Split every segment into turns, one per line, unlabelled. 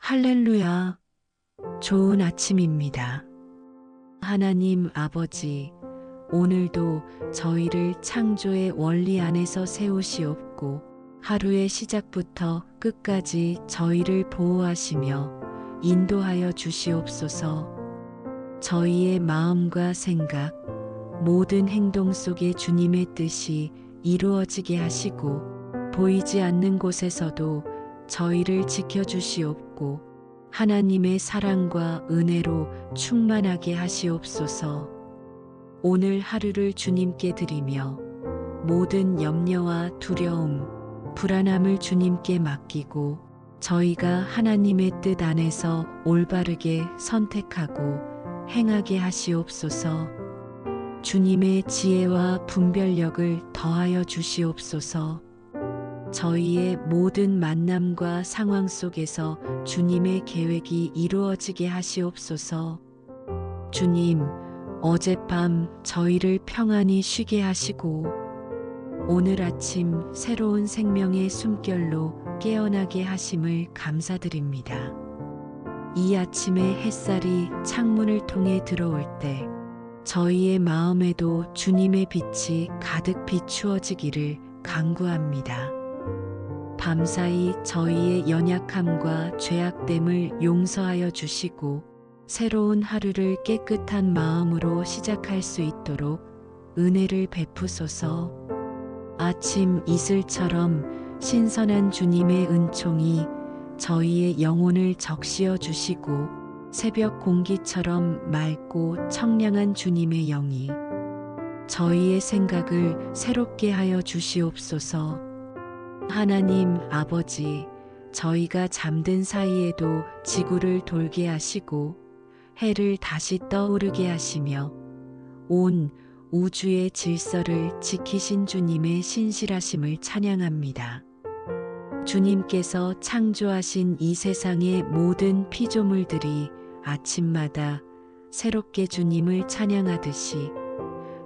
할렐루야, 좋은 아침입니다. 하나님 아버지, 오늘도 저희를 창조의 원리 안에서 세우시옵고 하루의 시작부터 끝까지 저희를 보호하시며 인도하여 주시옵소서. 저희의 마음과 생각, 모든 행동 속에 주님의 뜻이 이루어지게 하시고 보이지 않는 곳에서도 저희를 지켜주시옵고 하나님의 사랑과 은혜로 충만하게 하시옵소서. 오늘 하루를 주님께 드리며 모든 염려와 두려움, 불안함을 주님께 맡기고 저희가 하나님의 뜻 안에서 올바르게 선택하고 행하게 하시옵소서. 주님의 지혜와 분별력을 더하여 주시옵소서. 저희의 모든 만남과 상황 속에서 주님의 계획이 이루어지게 하시옵소서. 주님, 어젯밤 저희를 평안히 쉬게 하시고 오늘 아침 새로운 생명의 숨결로 깨어나게 하심을 감사드립니다. 이 아침의 햇살이 창문을 통해 들어올 때 저희의 마음에도 주님의 빛이 가득 비추어지기를 간구합니다. 밤사이 저희의 연약함과 죄악됨을 용서하여 주시고 새로운 하루를 깨끗한 마음으로 시작할 수 있도록 은혜를 베푸소서. 아침 이슬처럼 신선한 주님의 은총이 저희의 영혼을 적시어 주시고 새벽 공기처럼 맑고 청량한 주님의 영이 저희의 생각을 새롭게 하여 주시옵소서. 하나님 아버지, 저희가 잠든 사이에도 지구를 돌게 하시고 해를 다시 떠오르게 하시며 온 우주의 질서를 지키신 주님의 신실하심을 찬양합니다. 주님께서 창조하신 이 세상의 모든 피조물들이 아침마다 새롭게 주님을 찬양하듯이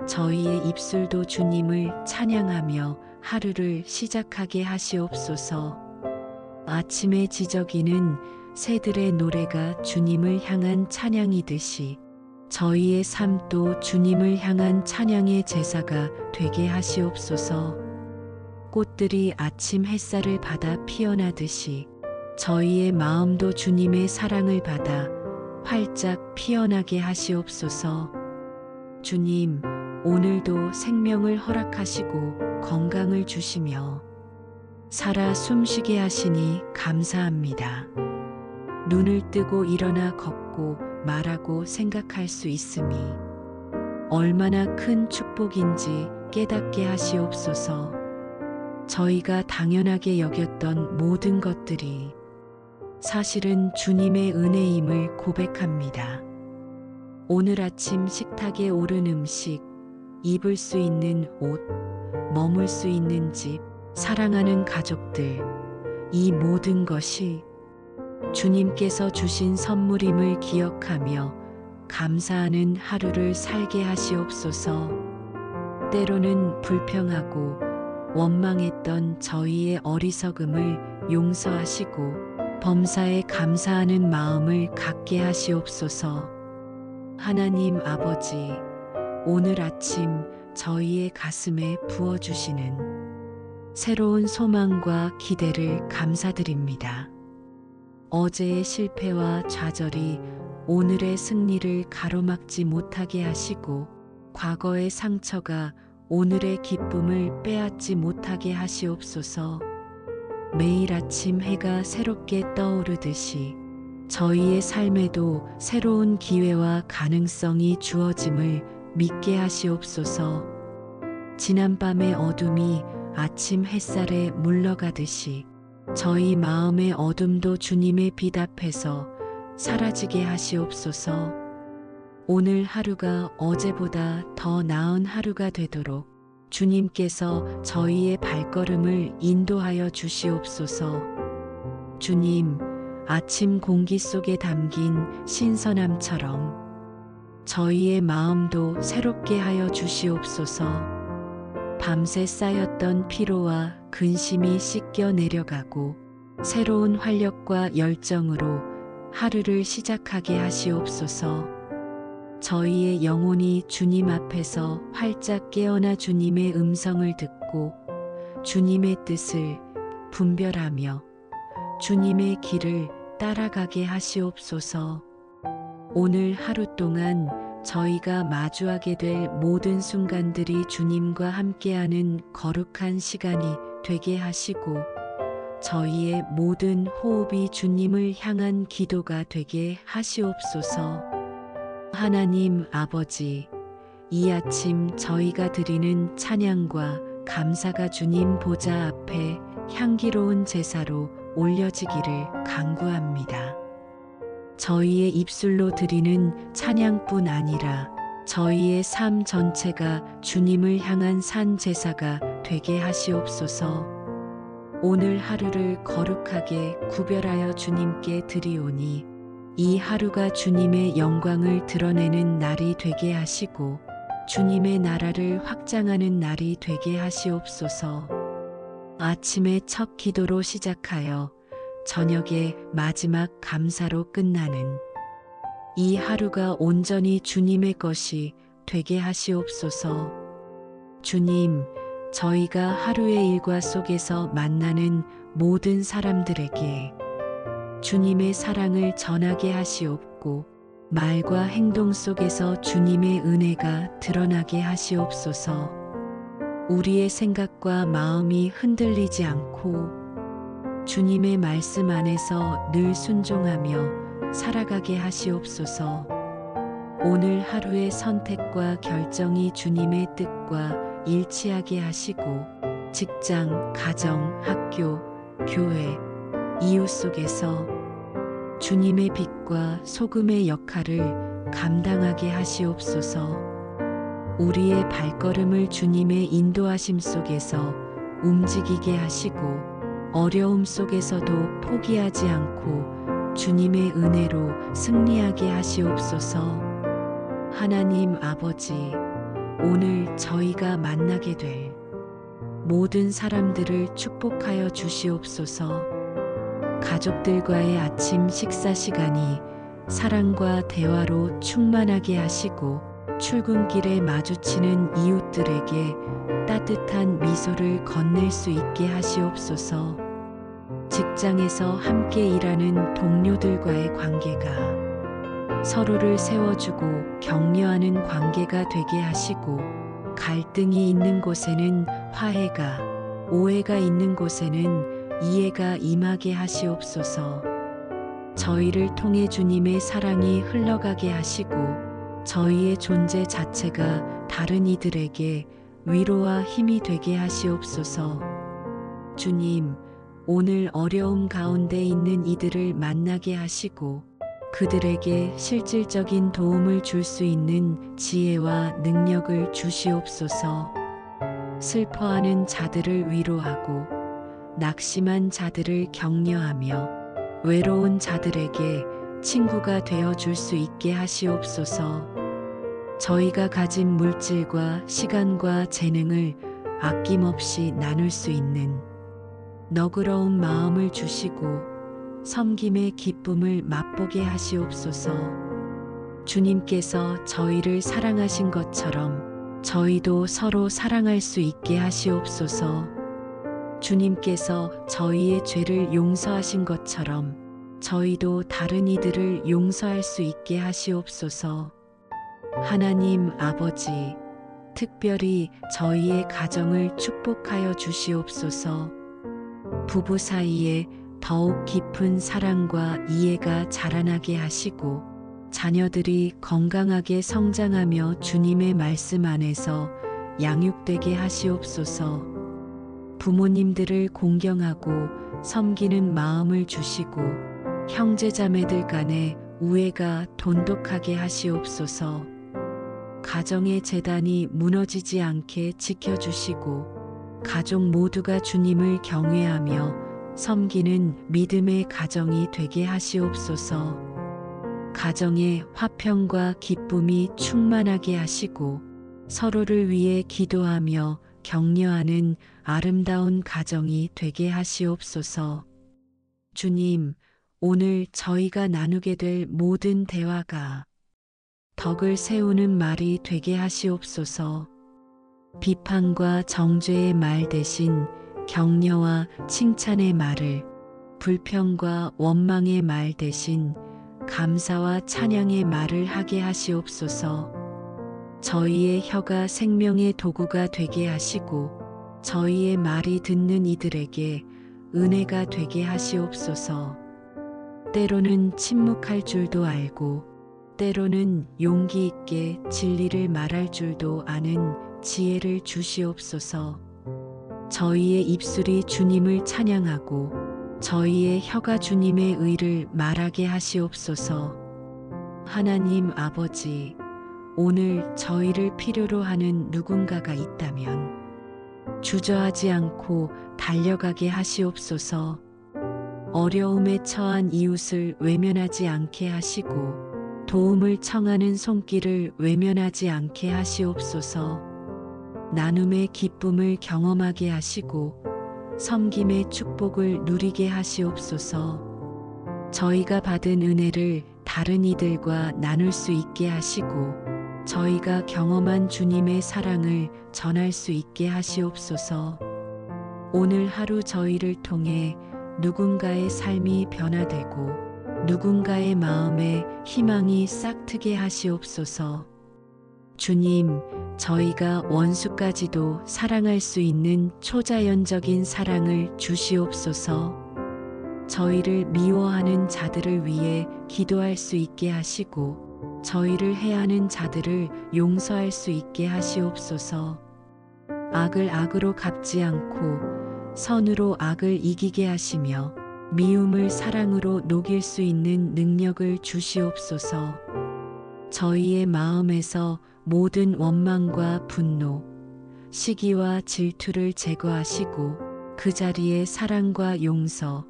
저희의 입술도 주님을 찬양하며 하루를 시작하게 하시옵소서. 아침에 지저귀는 새들의 노래가 주님을 향한 찬양이듯이 저희의 삶도 주님을 향한 찬양의 제사가 되게 하시옵소서. 꽃들이 아침 햇살을 받아 피어나듯이 저희의 마음도 주님의 사랑을 받아 활짝 피어나게 하시옵소서. 주님, 오늘도 생명을 허락하시고 건강을 주시며 살아 숨쉬게 하시니 감사합니다. 눈을 뜨고 일어나 걷고 말하고 생각할 수 있음이 얼마나 큰 축복인지 깨닫게 하시옵소서. 저희가 당연하게 여겼던 모든 것들이 사실은 주님의 은혜임을 고백합니다. 오늘 아침 식탁에 오른 음식, 입을 수 있는 옷, 머물 수 있는 집, 사랑하는 가족들, 이 모든 것이 주님께서 주신 선물임을 기억하며 감사하는 하루를 살게 하시옵소서. 때로는 불평하고 원망했던 저희의 어리석음을 용서하시고 범사에 감사하는 마음을 갖게 하시옵소서. 하나님 아버지, 오늘 아침 저희의 가슴에 부어주시는 새로운 소망과 기대를 감사드립니다. 어제의 실패와 좌절이 오늘의 승리를 가로막지 못하게 하시고 과거의 상처가 오늘의 기쁨을 빼앗지 못하게 하시옵소서. 매일 아침 해가 새롭게 떠오르듯이 저희의 삶에도 새로운 기회와 가능성이 주어짐을 믿게 하시옵소서. 지난밤의 어둠이 아침 햇살에 물러가듯이 저희 마음의 어둠도 주님의 빛 앞에서 사라지게 하시옵소서. 오늘 하루가 어제보다 더 나은 하루가 되도록 주님께서 저희의 발걸음을 인도하여 주시옵소서. 주님, 아침 공기 속에 담긴 신선함처럼 저희의 마음도 새롭게 하여 주시옵소서. 밤새 쌓였던 피로와 근심이 씻겨 내려가고 새로운 활력과 열정으로 하루를 시작하게 하시옵소서. 저희의 영혼이 주님 앞에서 활짝 깨어나 주님의 음성을 듣고 주님의 뜻을 분별하며 주님의 길을 따라가게 하시옵소서. 오늘 하루 동안 저희가 마주하게 될 모든 순간들이 주님과 함께하는 거룩한 시간이 되게 하시고 저희의 모든 호흡이 주님을 향한 기도가 되게 하시옵소서. 하나님 아버지, 이 아침 저희가 드리는 찬양과 감사가 주님 보좌 앞에 향기로운 제사로 올려지기를 간구합니다. 저희의 입술로 드리는 찬양뿐 아니라 저희의 삶 전체가 주님을 향한 산 제사가 되게 하시옵소서. 오늘 하루를 거룩하게 구별하여 주님께 드리오니 이 하루가 주님의 영광을 드러내는 날이 되게 하시고 주님의 나라를 확장하는 날이 되게 하시옵소서. 아침의 첫 기도로 시작하여 저녁의 마지막 감사로 끝나는 이 하루가 온전히 주님의 것이 되게 하시옵소서. 주님, 저희가 하루의 일과 속에서 만나는 모든 사람들에게 주님의 사랑을 전하게 하시옵고 말과 행동 속에서 주님의 은혜가 드러나게 하시옵소서. 우리의 생각과 마음이 흔들리지 않고 주님의 말씀 안에서 늘 순종하며 살아가게 하시옵소서. 오늘 하루의 선택과 결정이 주님의 뜻과 일치하게 하시고 직장, 가정, 학교, 교회, 이웃 속에서 주님의 빛과 소금의 역할을 감당하게 하시옵소서. 우리의 발걸음을 주님의 인도하심 속에서 움직이게 하시고 어려움 속에서도 포기하지 않고 주님의 은혜로 승리하게 하시옵소서. 하나님 아버지, 오늘 저희가 만나게 될 모든 사람들을 축복하여 주시옵소서. 가족들과의 아침 식사 시간이 사랑과 대화로 충만하게 하시고 출근길에 마주치는 이웃들에게 따뜻한 미소를 건넬 수 있게 하시옵소서. 직장에서 함께 일하는 동료들과의 관계가 서로를 세워주고 격려하는 관계가 되게 하시고 갈등이 있는 곳에는 화해가, 오해가 있는 곳에는 이해가 임하게 하시옵소서. 저희를 통해 주님의 사랑이 흘러가게 하시고 저희의 존재 자체가 다른 이들에게 위로와 힘이 되게 하시옵소서. 주님, 오늘 어려움 가운데 있는 이들을 만나게 하시고 그들에게 실질적인 도움을 줄 수 있는 지혜와 능력을 주시옵소서. 슬퍼하는 자들을 위로하고 낙심한 자들을 격려하며 외로운 자들에게 친구가 되어 줄 수 있게 하시옵소서. 저희가 가진 물질과 시간과 재능을 아낌없이 나눌 수 있는 너그러운 마음을 주시고 섬김의 기쁨을 맛보게 하시옵소서. 주님께서 저희를 사랑하신 것처럼 저희도 서로 사랑할 수 있게 하시옵소서. 주님께서 저희의 죄를 용서하신 것처럼 저희도 다른 이들을 용서할 수 있게 하시옵소서. 하나님 아버지, 특별히 저희의 가정을 축복하여 주시옵소서. 부부 사이에 더욱 깊은 사랑과 이해가 자라나게 하시고 자녀들이 건강하게 성장하며 주님의 말씀 안에서 양육되게 하시옵소서. 부모님들을 공경하고 섬기는 마음을 주시고 형제자매들 간의 우애가 돈독하게 하시옵소서. 가정의 재단이 무너지지 않게 지켜주시고 가족 모두가 주님을 경외하며 섬기는 믿음의 가정이 되게 하시옵소서. 가정에 화평과 기쁨이 충만하게 하시고 서로를 위해 기도하며 격려하는 아름다운 가정이 되게 하시옵소서. 주님, 오늘 저희가 나누게 될 모든 대화가 덕을 세우는 말이 되게 하시옵소서. 비판과 정죄의 말 대신 격려와 칭찬의 말을, 불평과 원망의 말 대신 감사와 찬양의 말을 하게 하시옵소서. 저희의 혀가 생명의 도구가 되게 하시고 저희의 말이 듣는 이들에게 은혜가 되게 하시옵소서. 때로는 침묵할 줄도 알고 때로는 용기 있게 진리를 말할 줄도 아는 지혜를 주시옵소서. 저희의 입술이 주님을 찬양하고 저희의 혀가 주님의 의를 말하게 하시옵소서. 하나님 아버지, 오늘 저희를 필요로 하는 누군가가 있다면 주저하지 않고 달려가게 하시옵소서. 어려움에 처한 이웃을 외면하지 않게 하시고 도움을 청하는 손길을 외면하지 않게 하시옵소서. 나눔의 기쁨을 경험하게 하시고 섬김의 축복을 누리게 하시옵소서. 저희가 받은 은혜를 다른 이들과 나눌 수 있게 하시고 저희가 경험한 주님의 사랑을 전할 수 있게 하시옵소서. 오늘 하루 저희를 통해 누군가의 삶이 변화되고 누군가의 마음에 희망이 싹트게 하시옵소서. 주님, 저희가 원수까지도 사랑할 수 있는 초자연적인 사랑을 주시옵소서. 저희를 미워하는 자들을 위해 기도할 수 있게 하시고 저희를 해하는 자들을 용서할 수 있게 하시옵소서. 악을 악으로 갚지 않고 선으로 악을 이기게 하시며 미움을 사랑으로 녹일 수 있는 능력을 주시옵소서. 저희의 마음에서 모든 원망과 분노, 시기와 질투를 제거하시고 그 자리에 사랑과 용서,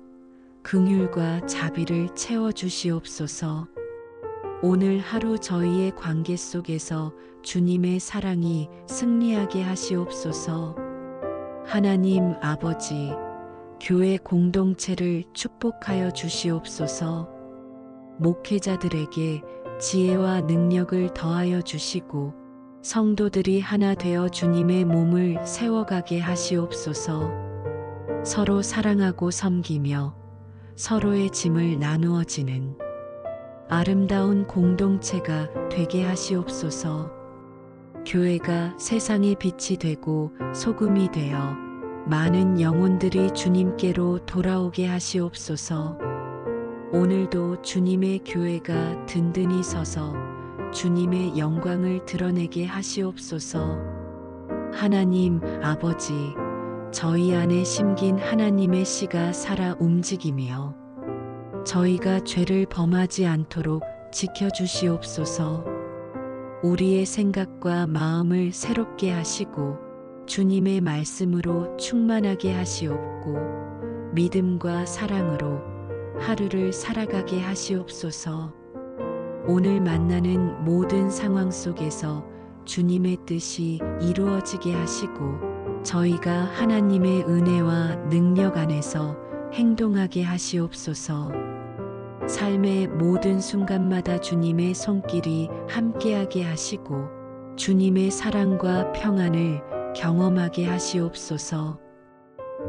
긍휼과 자비를 채워주시옵소서. 오늘 하루 저희의 관계 속에서 주님의 사랑이 승리하게 하시옵소서. 하나님 아버지, 교회 공동체를 축복하여 주시옵소서. 목회자들에게 지혜와 능력을 더하여 주시고 성도들이 하나 되어 주님의 몸을 세워가게 하시옵소서. 서로 사랑하고 섬기며 서로의 짐을 나누어지는 아름다운 공동체가 되게 하시옵소서. 교회가 세상의 빛이 되고 소금이 되어 많은 영혼들이 주님께로 돌아오게 하시옵소서. 오늘도 주님의 교회가 든든히 서서 주님의 영광을 드러내게 하시옵소서. 하나님 아버지, 저희 안에 심긴 하나님의 씨가 살아 움직이며 저희가 죄를 범하지 않도록 지켜주시옵소서. 우리의 생각과 마음을 새롭게 하시고 주님의 말씀으로 충만하게 하시옵고 믿음과 사랑으로 하루를 살아가게 하시옵소서. 오늘 만나는 모든 상황 속에서 주님의 뜻이 이루어지게 하시고 저희가 하나님의 은혜와 능력 안에서 행동하게 하시옵소서. 삶의 모든 순간마다 주님의 손길이 함께하게 하시고 주님의 사랑과 평안을 경험하게 하시옵소서.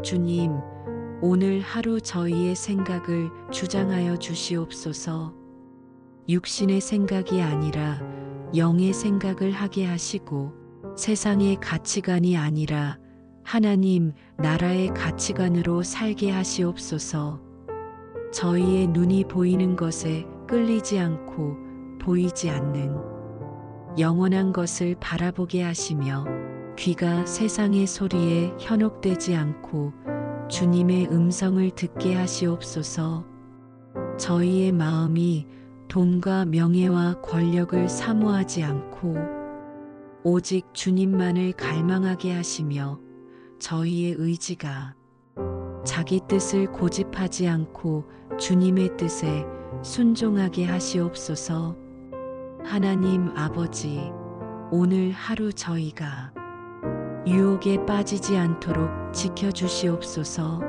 주님, 오늘 하루 저희의 생각을 주장하여 주시옵소서. 육신의 생각이 아니라 영의 생각을 하게 하시고 세상의 가치관이 아니라 하나님 나라의 가치관으로 살게 하시옵소서. 저희의 눈이 보이는 것에 끌리지 않고 보이지 않는 영원한 것을 바라보게 하시며 귀가 세상의 소리에 현혹되지 않고 주님의 음성을 듣게 하시옵소서. 저희의 마음이 돈과 명예와 권력을 사모하지 않고 오직 주님만을 갈망하게 하시며 저희의 의지가 자기 뜻을 고집하지 않고 주님의 뜻에 순종하게 하시옵소서. 하나님 아버지, 오늘 하루 저희가 유혹에 빠지지 않도록 지켜주시옵소서.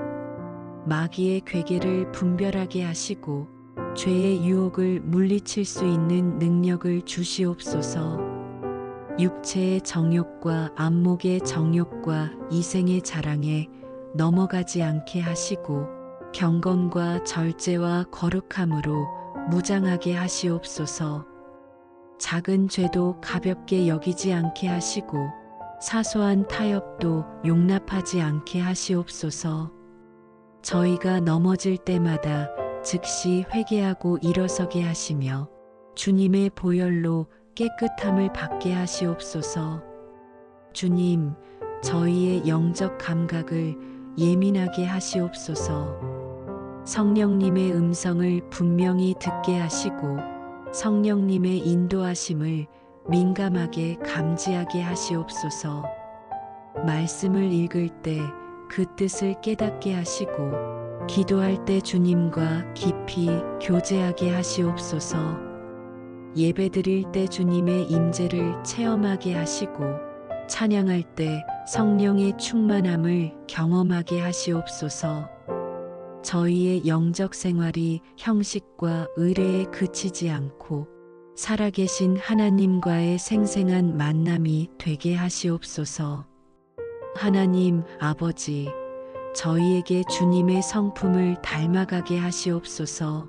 마귀의 괴계를 분별하게 하시고 죄의 유혹을 물리칠 수 있는 능력을 주시옵소서. 육체의 정욕과 안목의 정욕과 이생의 자랑에 넘어가지 않게 하시고 경건과 절제와 거룩함으로 무장하게 하시옵소서. 작은 죄도 가볍게 여기지 않게 하시고 사소한 타협도 용납하지 않게 하시옵소서. 저희가 넘어질 때마다 즉시 회개하고 일어서게 하시며 주님의 보혈로 깨끗함을 받게 하시옵소서. 주님, 저희의 영적 감각을 예민하게 하시옵소서. 성령님의 음성을 분명히 듣게 하시고 성령님의 인도하심을 민감하게 감지하게 하시옵소서. 말씀을 읽을 때 그 뜻을 깨닫게 하시고 기도할 때 주님과 깊이 교제하게 하시옵소서. 예배드릴 때 주님의 임재를 체험하게 하시고 찬양할 때 성령의 충만함을 경험하게 하시옵소서. 저희의 영적 생활이 형식과 의례에 그치지 않고 살아계신 하나님과의 생생한 만남이 되게 하시옵소서. 하나님 아버지, 저희에게 주님의 성품을 닮아가게 하시옵소서.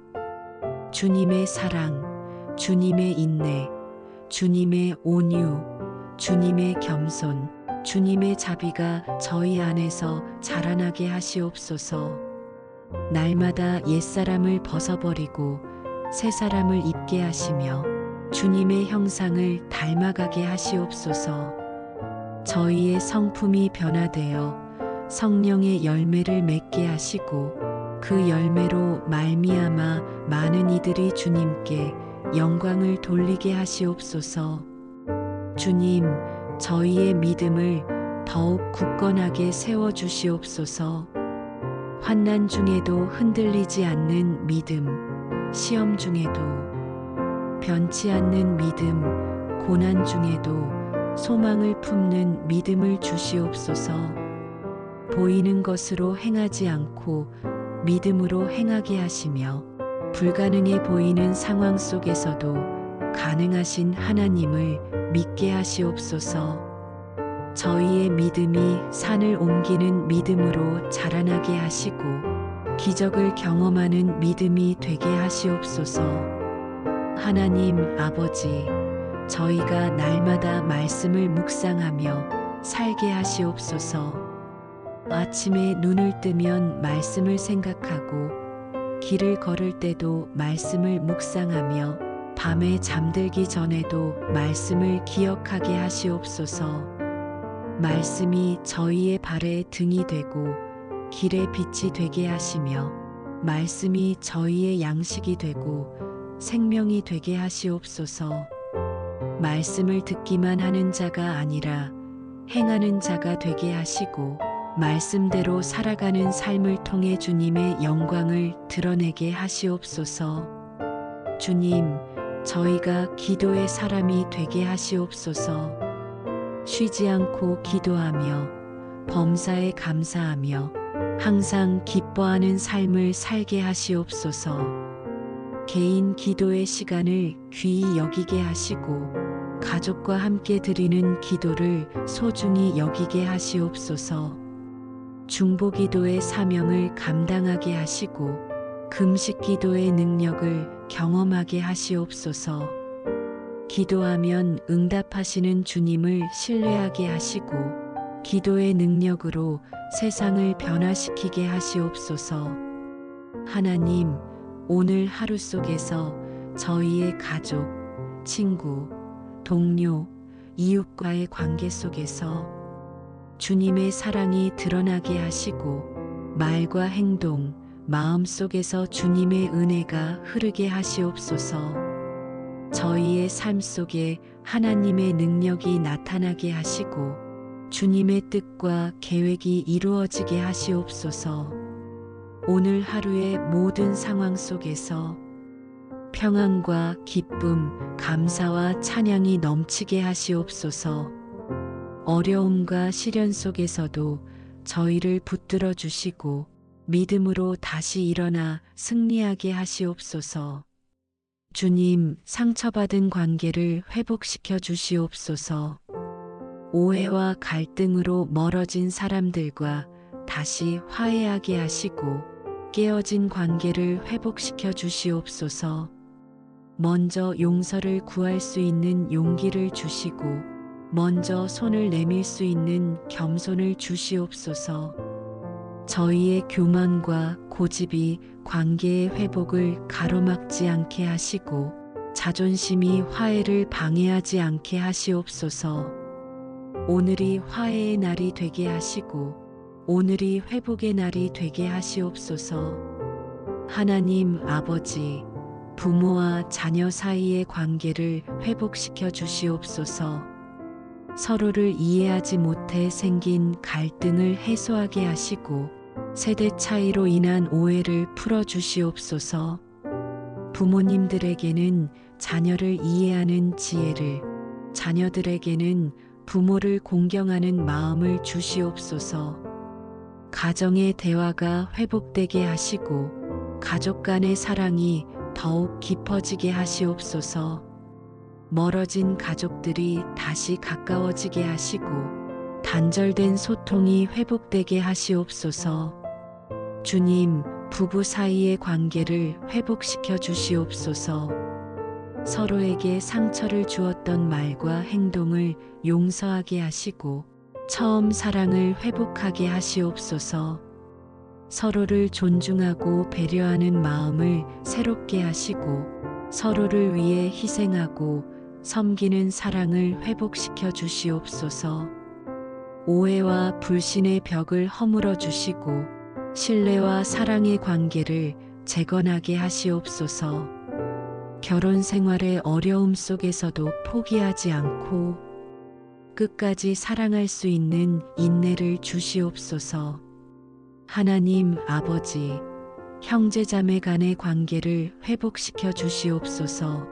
주님의 사랑, 주님의 인내, 주님의 온유, 주님의 겸손, 주님의 자비가 저희 안에서 자라나게 하시옵소서. 날마다 옛사람을 벗어버리고 새 사람을 입게 하시며 주님의 형상을 닮아가게 하시옵소서. 저희의 성품이 변화되어 성령의 열매를 맺게 하시고 그 열매로 말미암아 많은 이들이 주님께 영광을 돌리게 하시옵소서. 주님, 저희의 믿음을 더욱 굳건하게 세워주시옵소서. 환난 중에도 흔들리지 않는 믿음, 시험 중에도 변치 않는 믿음, 고난 중에도 소망을 품는 믿음을 주시옵소서. 보이는 것으로 행하지 않고 믿음으로 행하게 하시며 불가능해 보이는 상황 속에서도 가능하신 하나님을 믿게 하시옵소서. 저희의 믿음이 산을 옮기는 믿음으로 자라나게 하시고 기적을 경험하는 믿음이 되게 하시옵소서. 하나님 아버지, 저희가 날마다 말씀을 묵상하며 살게 하시옵소서. 아침에 눈을 뜨면 말씀을 생각하고 길을 걸을 때도 말씀을 묵상하며 밤에 잠들기 전에도 말씀을 기억하게 하시옵소서. 말씀이 저희의 발의 등이 되고 길의 빛이 되게 하시며 말씀이 저희의 양식이 되고 생명이 되게 하시옵소서. 말씀을 듣기만 하는 자가 아니라 행하는 자가 되게 하시고 말씀대로 살아가는 삶을 통해 주님의 영광을 드러내게 하시옵소서. 주님, 저희가 기도의 사람이 되게 하시옵소서. 쉬지 않고 기도하며 범사에 감사하며 항상 기뻐하는 삶을 살게 하시옵소서. 개인 기도의 시간을 귀히 여기게 하시고 가족과 함께 드리는 기도를 소중히 여기게 하시옵소서. 중보 기도의 사명을 감당하게 하시고 금식 기도의 능력을 경험하게 하시옵소서. 기도하면 응답하시는 주님을 신뢰하게 하시고 기도의 능력으로 세상을 변화시키게 하시옵소서. 하나님, 오늘 하루 속에서 저희의 가족, 친구, 동료, 이웃과의 관계 속에서 주님의 사랑이 드러나게 하시고 말과 행동, 마음 속에서 주님의 은혜가 흐르게 하시옵소서. 저희의 삶 속에 하나님의 능력이 나타나게 하시고 주님의 뜻과 계획이 이루어지게 하시옵소서. 오늘 하루의 모든 상황 속에서 평안과 기쁨, 감사와 찬양이 넘치게 하시옵소서. 어려움과 시련 속에서도 저희를 붙들어 주시고 믿음으로 다시 일어나 승리하게 하시옵소서. 주님, 상처받은 관계를 회복시켜 주시옵소서. 오해와 갈등으로 멀어진 사람들과 다시 화해하게 하시고 깨어진 관계를 회복시켜 주시옵소서. 먼저 용서를 구할 수 있는 용기를 주시고 먼저 손을 내밀 수 있는 겸손을 주시옵소서. 저희의 교만과 고집이 관계의 회복을 가로막지 않게 하시고 자존심이 화해를 방해하지 않게 하시옵소서. 오늘이 화해의 날이 되게 하시고 오늘이 회복의 날이 되게 하시옵소서. 하나님 아버지, 부모와 자녀 사이의 관계를 회복시켜 주시옵소서. 서로를 이해하지 못해 생긴 갈등을 해소하게 하시고 세대 차이로 인한 오해를 풀어 주시옵소서. 부모님들에게는 자녀를 이해하는 지혜를, 자녀들에게는 부모를 공경하는 마음을 주시옵소서. 가정의 대화가 회복되게 하시고 가족 간의 사랑이 더욱 깊어지게 하시옵소서. 멀어진 가족들이 다시 가까워지게 하시고 단절된 소통이 회복되게 하시옵소서. 주님, 부부 사이의 관계를 회복시켜 주시옵소서. 서로에게 상처를 주었던 말과 행동을 용서하게 하시고 처음 사랑을 회복하게 하시옵소서. 서로를 존중하고 배려하는 마음을 새롭게 하시고 서로를 위해 희생하고 섬기는 사랑을 회복시켜 주시옵소서. 오해와 불신의 벽을 허물어 주시고 신뢰와 사랑의 관계를 재건하게 하시옵소서. 결혼 생활의 어려움 속에서도 포기하지 않고 끝까지 사랑할 수 있는 인내를 주시옵소서. 하나님 아버지, 형제자매 간의 관계를 회복시켜 주시옵소서.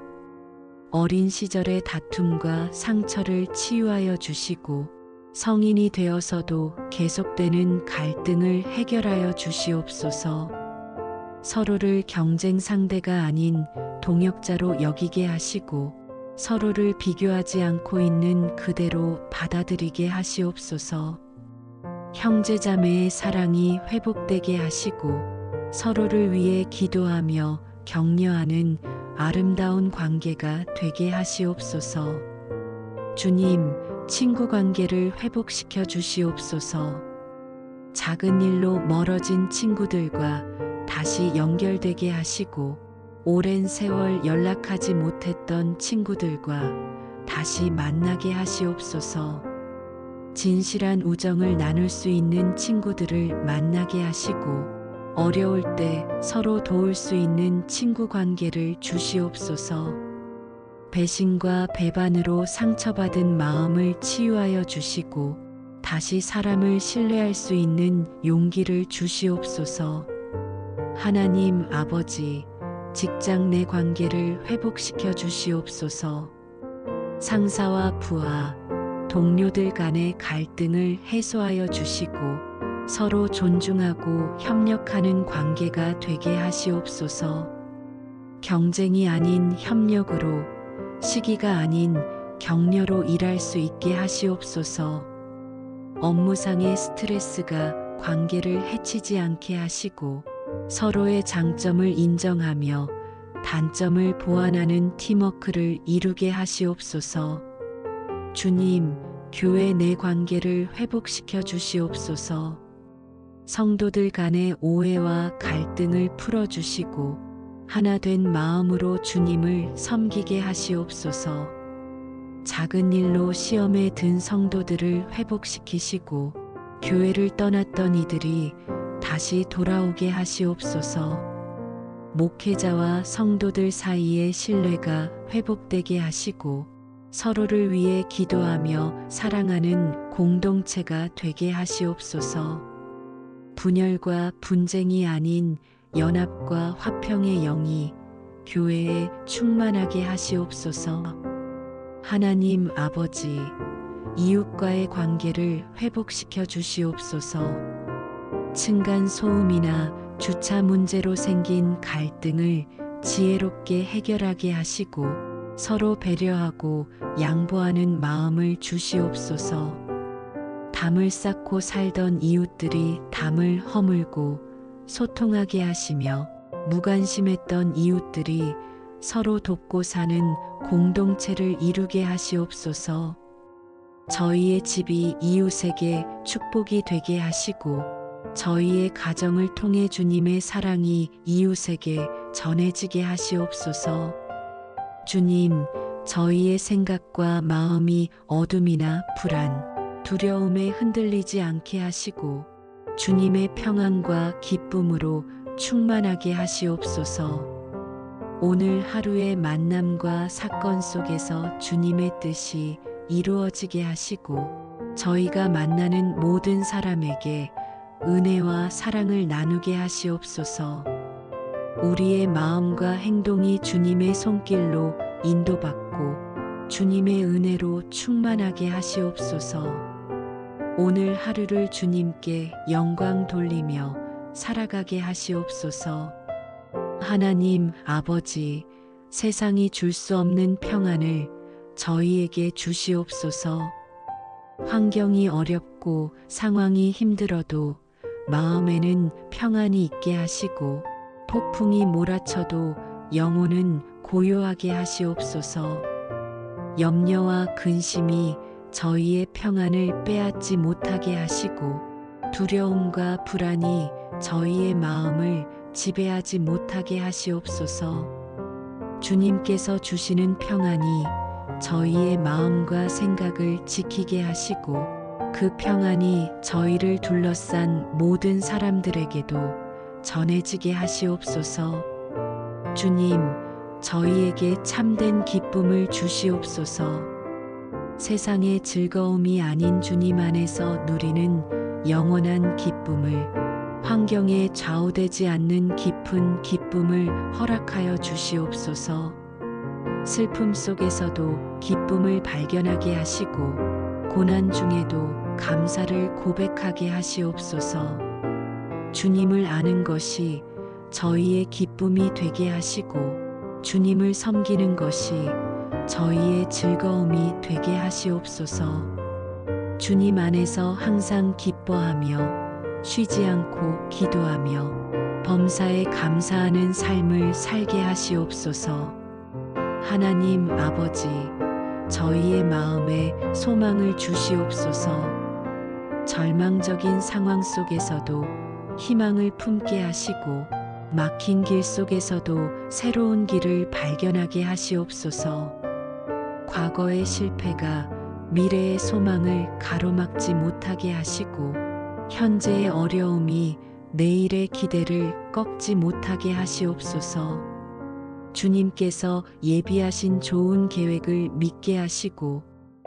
어린 시절의 다툼과 상처를 치유하여 주시고 성인이 되어서도 계속되는 갈등을 해결하여 주시옵소서. 서로를 경쟁 상대가 아닌 동역자로 여기게 하시고 서로를 비교하지 않고 있는 그대로 받아들이게 하시옵소서. 형제자매의 사랑이 회복되게 하시고 서로를 위해 기도하며 격려하는 아름다운 관계가 되게 하시옵소서. 주님, 친구 관계를 회복시켜 주시옵소서. 작은 일로 멀어진 친구들과 다시 연결되게 하시고 오랜 세월 연락하지 못했던 친구들과 다시 만나게 하시옵소서. 진실한 우정을 나눌 수 있는 친구들을 만나게 하시고 어려울 때 서로 도울 수 있는 친구 관계를 주시옵소서. 배신과 배반으로 상처받은 마음을 치유하여 주시고 다시 사람을 신뢰할 수 있는 용기를 주시옵소서. 하나님 아버지, 직장 내 관계를 회복시켜 주시옵소서. 상사와 부하, 동료들 간의 갈등을 해소하여 주시고 서로 존중하고 협력하는 관계가 되게 하시옵소서. 경쟁이 아닌 협력으로, 시기가 아닌 격려로 일할 수 있게 하시옵소서. 업무상의 스트레스가 관계를 해치지 않게 하시고 서로의 장점을 인정하며 단점을 보완하는 팀워크를 이루게 하시옵소서. 주님, 교회 내 관계를 회복시켜 주시옵소서. 성도들 간의 오해와 갈등을 풀어주시고 하나 된 마음으로 주님을 섬기게 하시옵소서. 작은 일로 시험에 든 성도들을 회복시키시고 교회를 떠났던 이들이 다시 돌아오게 하시옵소서. 목회자와 성도들 사이의 신뢰가 회복되게 하시고 서로를 위해 기도하며 사랑하는 공동체가 되게 하시옵소서. 분열과 분쟁이 아닌 연합과 화평의 영이 교회에 충만하게 하시옵소서. 하나님 아버지, 이웃과의 관계를 회복시켜 주시옵소서. 층간 소음이나 주차 문제로 생긴 갈등을 지혜롭게 해결하게 하시고 서로 배려하고 양보하는 마음을 주시옵소서. 담을 쌓고 살던 이웃들이 담을 허물고 소통하게 하시며 무관심했던 이웃들이 서로 돕고 사는 공동체를 이루게 하시옵소서. 저희의 집이 이웃에게 축복이 되게 하시고 저희의 가정을 통해 주님의 사랑이 이웃에게 전해지게 하시옵소서. 주님, 저희의 생각과 마음이 어둠이나 불안, 두려움에 흔들리지 않게 하시고 주님의 평안과 기쁨으로 충만하게 하시옵소서. 오늘 하루의 만남과 사건 속에서 주님의 뜻이 이루어지게 하시고 저희가 만나는 모든 사람에게 은혜와 사랑을 나누게 하시옵소서. 우리의 마음과 행동이 주님의 손길로 인도받고 주님의 은혜로 충만하게 하시옵소서. 오늘 하루를 주님께 영광 돌리며 살아가게 하시옵소서. 하나님 아버지, 세상이 줄 수 없는 평안을 저희에게 주시옵소서. 환경이 어렵고 상황이 힘들어도 마음에는 평안이 있게 하시고 폭풍이 몰아쳐도 영혼은 고요하게 하시옵소서. 염려와 근심이 저희의 평안을 빼앗지 못하게 하시고 두려움과 불안이 저희의 마음을 지배하지 못하게 하시옵소서. 주님께서 주시는 평안이 저희의 마음과 생각을 지키게 하시고 그 평안이 저희를 둘러싼 모든 사람들에게도 전해지게 하시옵소서. 주님, 저희에게 참된 기쁨을 주시옵소서. 세상의 즐거움이 아닌 주님 안에서 누리는 영원한 기쁨을, 환경에 좌우되지 않는 깊은 기쁨을 허락하여 주시옵소서. 슬픔 속에서도 기쁨을 발견하게 하시고 고난 중에도 감사를 고백하게 하시옵소서. 주님을 아는 것이 저희의 기쁨이 되게 하시고 주님을 섬기는 것이 저희의 즐거움이 되게 하시옵소서. 주님 안에서 항상 기뻐하며 쉬지 않고 기도하며 범사에 감사하는 삶을 살게 하시옵소서. 하나님 아버지, 저희의 마음에 소망을 주시옵소서. 절망적인 상황 속에서도 희망을 품게 하시고 막힌 길 속에서도 새로운 길을 발견하게 하시옵소서. 과거의 실패가 미래의 소망을 가로막지 못하게 하시고 현재의 어려움이 내일의 기대를 꺾지 못하게 하시옵소서. 주님께서 예비하신 좋은 계획을 믿게 하시고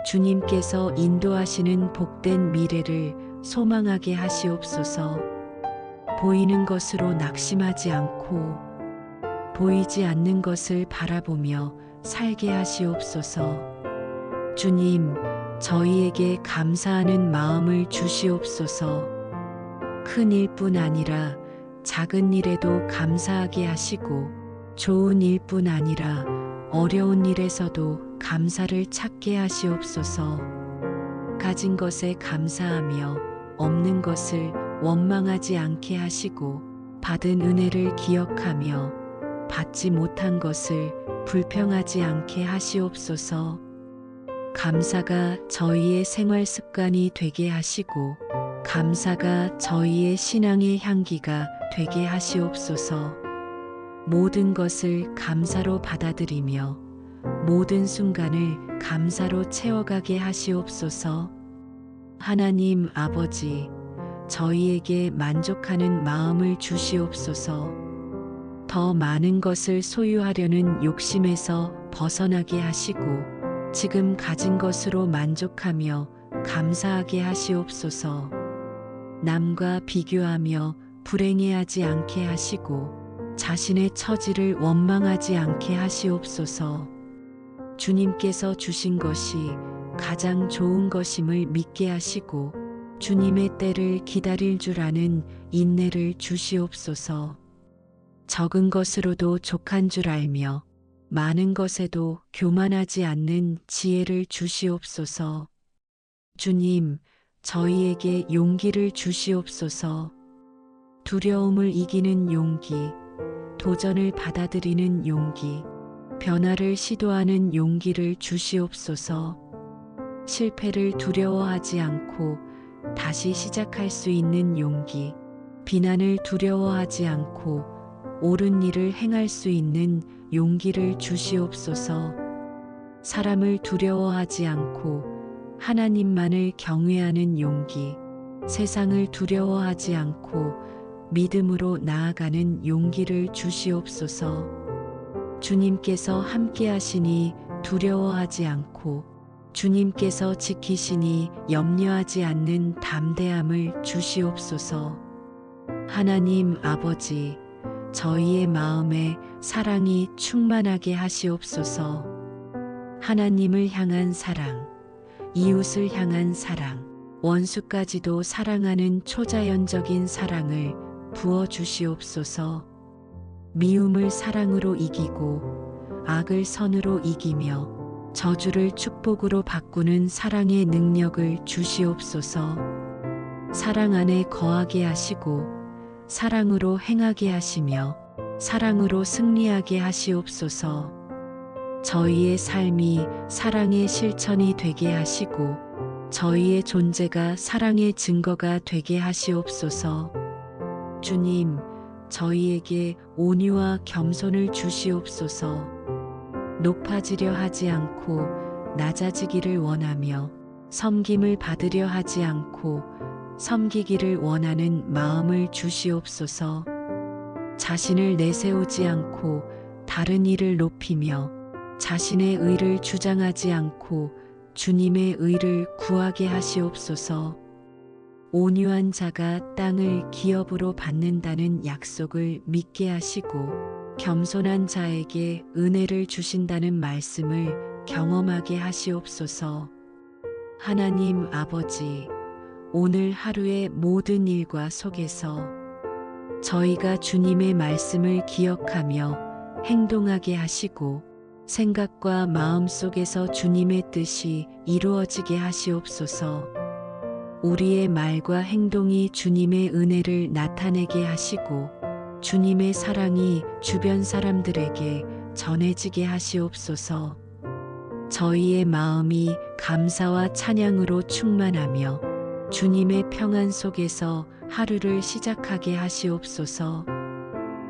주님께서 인도하시는 복된 미래를 소망하게 하시옵소서. 보이는 것으로 낙심하지 않고 보이지 않는 것을 바라보며 살게 하시옵소서. 주님, 저희에게 감사하는 마음을 주시옵소서. 큰 일뿐 아니라 작은 일에도 감사하게 하시고 좋은 일뿐 아니라 어려운 일에서도 감사를 찾게 하시옵소서. 가진 것에 감사하며 없는 것을 원망하지 않게 하시고 받은 은혜를 기억하며 받지 못한 것을 불평하지 않게 하시옵소서. 감사가 저희의 생활 습관이 되게 하시고 감사가 저희의 신앙의 향기가 되게 하시옵소서. 모든 것을 감사로 받아들이며 모든 순간을 감사로 채워가게 하시옵소서. 하나님 아버지, 저희에게 만족하는 마음을 주시옵소서. 더 많은 것을 소유하려는 욕심에서 벗어나게 하시고 지금 가진 것으로 만족하며 감사하게 하시옵소서. 남과 비교하며 불행해하지 않게 하시고 자신의 처지를 원망하지 않게 하시옵소서. 주님께서 주신 것이 가장 좋은 것임을 믿게 하시고 주님의 때를 기다릴 줄 아는 인내를 주시옵소서. 적은 것으로도 족한 줄 알며 많은 것에도 교만하지 않는 지혜를 주시옵소서. 주님, 저희에게 용기를 주시옵소서. 두려움을 이기는 용기, 도전을 받아들이는 용기, 변화를 시도하는 용기를 주시옵소서. 실패를 두려워하지 않고 다시 시작할 수 있는 용기, 비난을 두려워하지 않고 옳은 일을 행할 수 있는 용기를 주시옵소서. 사람을 두려워하지 않고 하나님만을 경외하는 용기, 세상을 두려워하지 않고 믿음으로 나아가는 용기를 주시옵소서. 주님께서 함께 하시니 두려워하지 않고 주님께서 지키시니 염려하지 않는 담대함을 주시옵소서. 하나님 아버지, 저희의 마음에 사랑이 충만하게 하시옵소서. 하나님을 향한 사랑, 이웃을 향한 사랑, 원수까지도 사랑하는 초자연적인 사랑을 부어 주시옵소서. 미움을 사랑으로 이기고 악을 선으로 이기며 저주를 축복으로 바꾸는 사랑의 능력을 주시옵소서. 사랑 안에 거하게 하시고 사랑으로 행하게 하시며 사랑으로 승리하게 하시옵소서. 저희의 삶이 사랑의 실천이 되게 하시고 저희의 존재가 사랑의 증거가 되게 하시옵소서. 주님, 저희에게 온유와 겸손을 주시옵소서. 높아지려 하지 않고 낮아지기를 원하며 섬김을 받으려 하지 않고 섬기기를 원하는 마음을 주시옵소서. 자신을 내세우지 않고 다른 이를 높이며 자신의 의를 주장하지 않고 주님의 의를 구하게 하시옵소서. 온유한 자가 땅을 기업으로 받는다는 약속을 믿게 하시고 겸손한 자에게 은혜를 주신다는 말씀을 경험하게 하시옵소서. 하나님 아버지, 오늘 하루의 모든 일과 속에서 저희가 주님의 말씀을 기억하며 행동하게 하시고 생각과 마음 속에서 주님의 뜻이 이루어지게 하시옵소서. 우리의 말과 행동이 주님의 은혜를 나타내게 하시고 주님의 사랑이 주변 사람들에게 전해지게 하시옵소서. 저희의 마음이 감사와 찬양으로 충만하며 주님의 평안 속에서 하루를 시작하게 하시옵소서.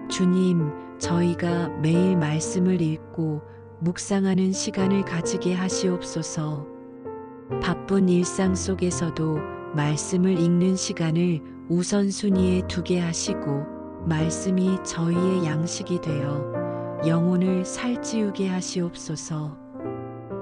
주님, 저희가 매일 말씀을 읽고 묵상하는 시간을 가지게 하시옵소서. 바쁜 일상 속에서도 말씀을 읽는 시간을 우선순위에 두게 하시고 말씀이 저희의 양식이 되어 영혼을 살찌우게 하시옵소서.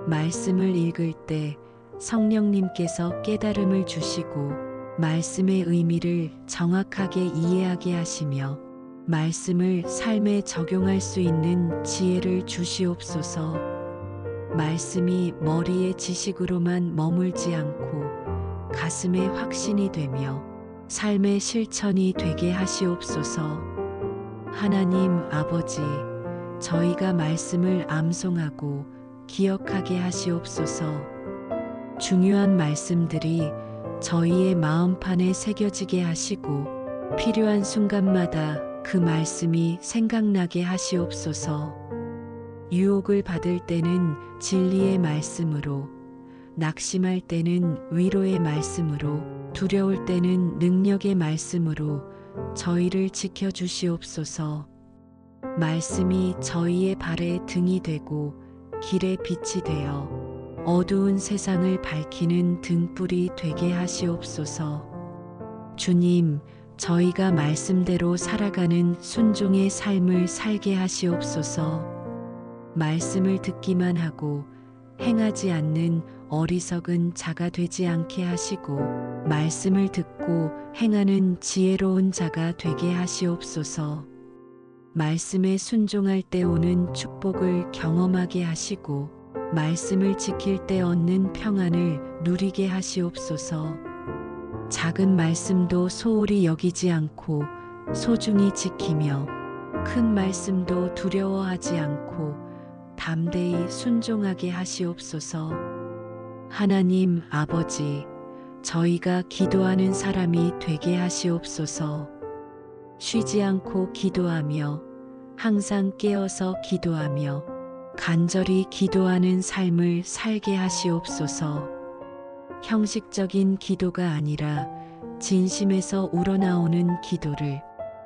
말씀을 읽을 때 성령님께서 깨달음을 주시고 말씀의 의미를 정확하게 이해하게 하시며 말씀을 삶에 적용할 수 있는 지혜를 주시옵소서. 말씀이 머리의 지식으로만 머물지 않고 가슴의 확신이 되며 삶의 실천이 되게 하시옵소서. 하나님 아버지, 저희가 말씀을 암송하고 기억하게 하시옵소서. 중요한 말씀들이 저희의 마음판에 새겨지게 하시고 필요한 순간마다 그 말씀이 생각나게 하시옵소서. 유혹을 받을 때는 진리의 말씀으로, 낙심할 때는 위로의 말씀으로, 두려울 때는 능력의 말씀으로 저희를 지켜주시옵소서. 말씀이 저희의 발에 등이 되고 길에 빛이 되어 어두운 세상을 밝히는 등불이 되게 하시옵소서. 주님, 저희가 말씀대로 살아가는 순종의 삶을 살게 하시옵소서. 말씀을 듣기만 하고 행하지 않는 어리석은 자가 되지 않게 하시고 말씀을 듣고 행하는 지혜로운 자가 되게 하시옵소서. 말씀에 순종할 때 오는 축복을 경험하게 하시고 말씀을 지킬 때 얻는 평안을 누리게 하시옵소서. 작은 말씀도 소홀히 여기지 않고 소중히 지키며 큰 말씀도 두려워하지 않고 담대히 순종하게 하시옵소서. 하나님 아버지, 저희가 기도하는 사람이 되게 하시옵소서. 쉬지 않고 기도하며 항상 깨어서 기도하며 간절히 기도하는 삶을 살게 하시옵소서. 형식적인 기도가 아니라 진심에서 우러나오는 기도를,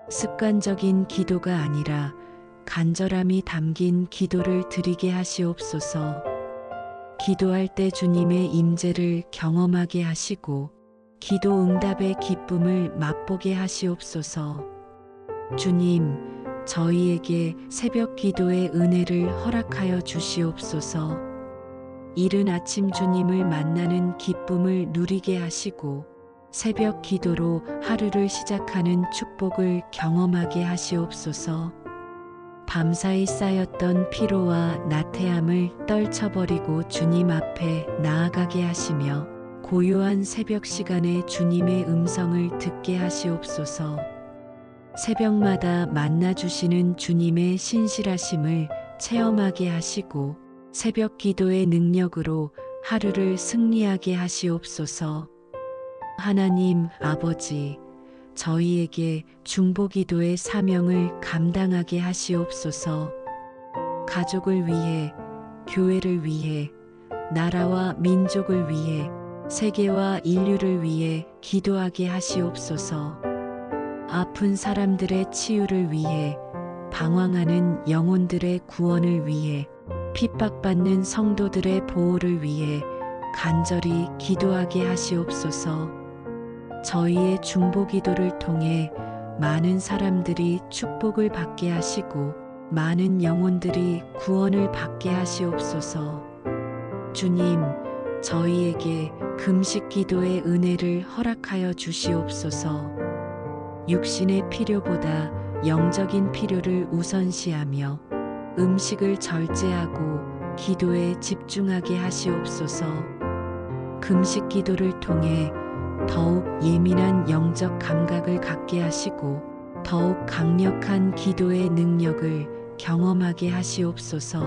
습관적인 기도가 아니라 간절함이 담긴 기도를 드리게 하시옵소서. 기도할 때 주님의 임재를 경험하게 하시고 기도 응답의 기쁨을 맛보게 하시옵소서. 주님, 저희에게 새벽 기도의 은혜를 허락하여 주시옵소서. 이른 아침 주님을 만나는 기쁨을 누리게 하시고 새벽 기도로 하루를 시작하는 축복을 경험하게 하시옵소서. 밤사이 쌓였던 피로와 나태함을 떨쳐버리고 주님 앞에 나아가게 하시며 고요한 새벽 시간에 주님의 음성을 듣게 하시옵소서. 새벽마다 만나주시는 주님의 신실하심을 체험하게 하시고 새벽 기도의 능력으로 하루를 승리하게 하시옵소서. 하나님 아버지, 저희에게 중보기도의 사명을 감당하게 하시옵소서. 가족을 위해, 교회를 위해, 나라와 민족을 위해, 세계와 인류를 위해 기도하게 하시옵소서. 아픈 사람들의 치유를 위해, 방황하는 영혼들의 구원을 위해, 핍박받는 성도들의 보호를 위해 간절히 기도하게 하시옵소서. 저희의 중보기도를 통해 많은 사람들이 축복을 받게 하시고 많은 영혼들이 구원을 받게 하시옵소서. 주님, 저희에게 금식 기도의 은혜를 허락하여 주시옵소서. 육신의 필요보다 영적인 필요를 우선시하며 음식을 절제하고 기도에 집중하게 하시옵소서. 금식 기도를 통해 더욱 예민한 영적 감각을 갖게 하시고 더욱 강력한 기도의 능력을 경험하게 하시옵소서.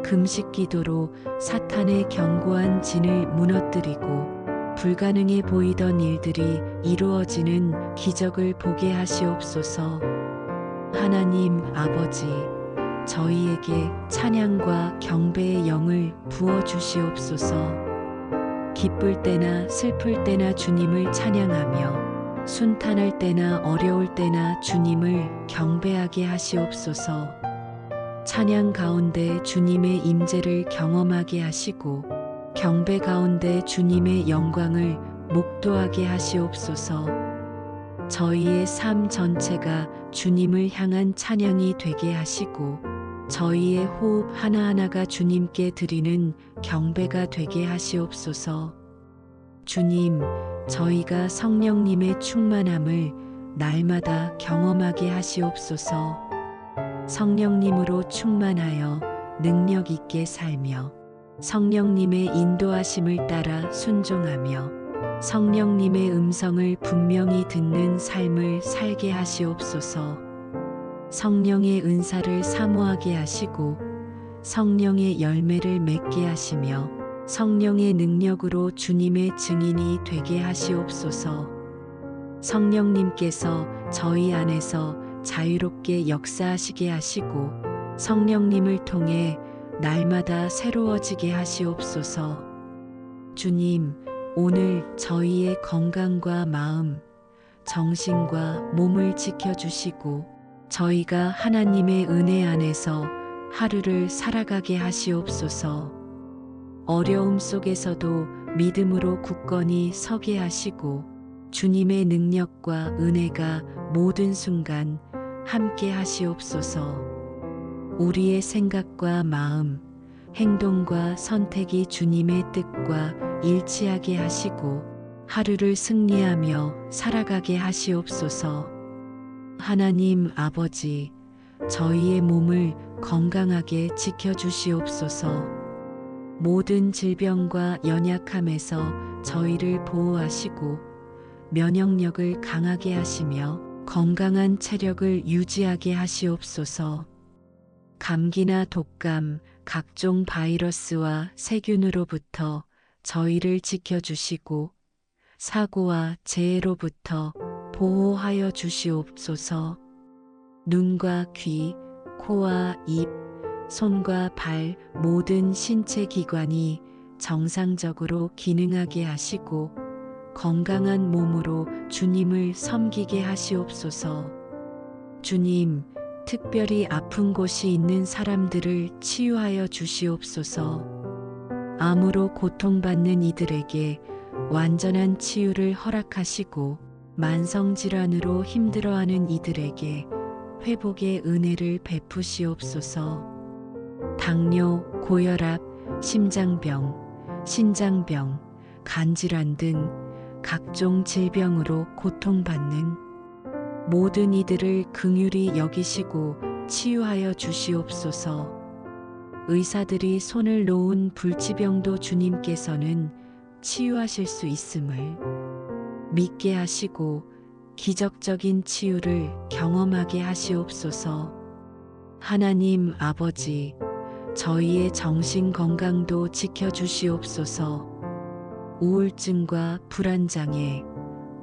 금식 기도로 사탄의 견고한 진을 무너뜨리고 불가능해 보이던 일들이 이루어지는 기적을 보게 하시옵소서. 하나님 아버지, 저희에게 찬양과 경배의 영을 부어주시옵소서. 기쁠 때나 슬플 때나 주님을 찬양하며 순탄할 때나 어려울 때나 주님을 경배하게 하시옵소서. 찬양 가운데 주님의 임재를 경험하게 하시고 경배 가운데 주님의 영광을 목도하게 하시옵소서. 저희의 삶 전체가 주님을 향한 찬양이 되게 하시고 저희의 호흡 하나하나가 주님께 드리는 경배가 되게 하시옵소서. 주님, 저희가 성령님의 충만함을 날마다 경험하게 하시옵소서. 성령님으로 충만하여 능력 있게 살며 성령님의 인도하심을 따라 순종하며 성령님의 음성을 분명히 듣는 삶을 살게 하시옵소서. 성령의 은사를 사모하게 하시고 성령의 열매를 맺게 하시며 성령의 능력으로 주님의 증인이 되게 하시옵소서. 성령님께서 저희 안에서 자유롭게 역사하시게 하시고 성령님을 통해 날마다 새로워지게 하시옵소서. 주님, 오늘 저희의 건강과 마음, 정신과 몸을 지켜주시고 저희가 하나님의 은혜 안에서 하루를 살아가게 하시옵소서. 어려움 속에서도 믿음으로 굳건히 서게 하시고 주님의 능력과 은혜가 모든 순간 함께 하시옵소서. 우리의 생각과 마음, 행동과 선택이 주님의 뜻과 일치하게 하시고 하루를 승리하며 살아가게 하시옵소서. 하나님 아버지, 저희의 몸을 건강하게 지켜주시옵소서. 모든 질병과 연약함에서 저희를 보호하시고 면역력을 강하게 하시며 건강한 체력을 유지하게 하시옵소서. 감기나 독감, 각종 바이러스와 세균으로부터 저희를 지켜주시고 사고와 재해로부터 보호하여 주시옵소서. 눈과 귀, 코와 입, 손과 발 모든 신체 기관이 정상적으로 기능하게 하시고 건강한 몸으로 주님을 섬기게 하시옵소서. 주님, 특별히 아픈 곳이 있는 사람들을 치유하여 주시옵소서. 암으로 고통받는 이들에게 완전한 치유를 허락하시고 만성질환으로 힘들어하는 이들에게 회복의 은혜를 베푸시옵소서. 당뇨, 고혈압, 심장병, 신장병, 간질환 등 각종 질병으로 고통받는 모든 이들을 긍휼히 여기시고 치유하여 주시옵소서. 의사들이 손을 놓은 불치병도 주님께서는 치유하실 수 있음을 믿게 하시고 기적적인 치유를 경험하게 하시옵소서. 하나님 아버지, 저희의 정신 건강도 지켜주시옵소서. 우울증과 불안장애,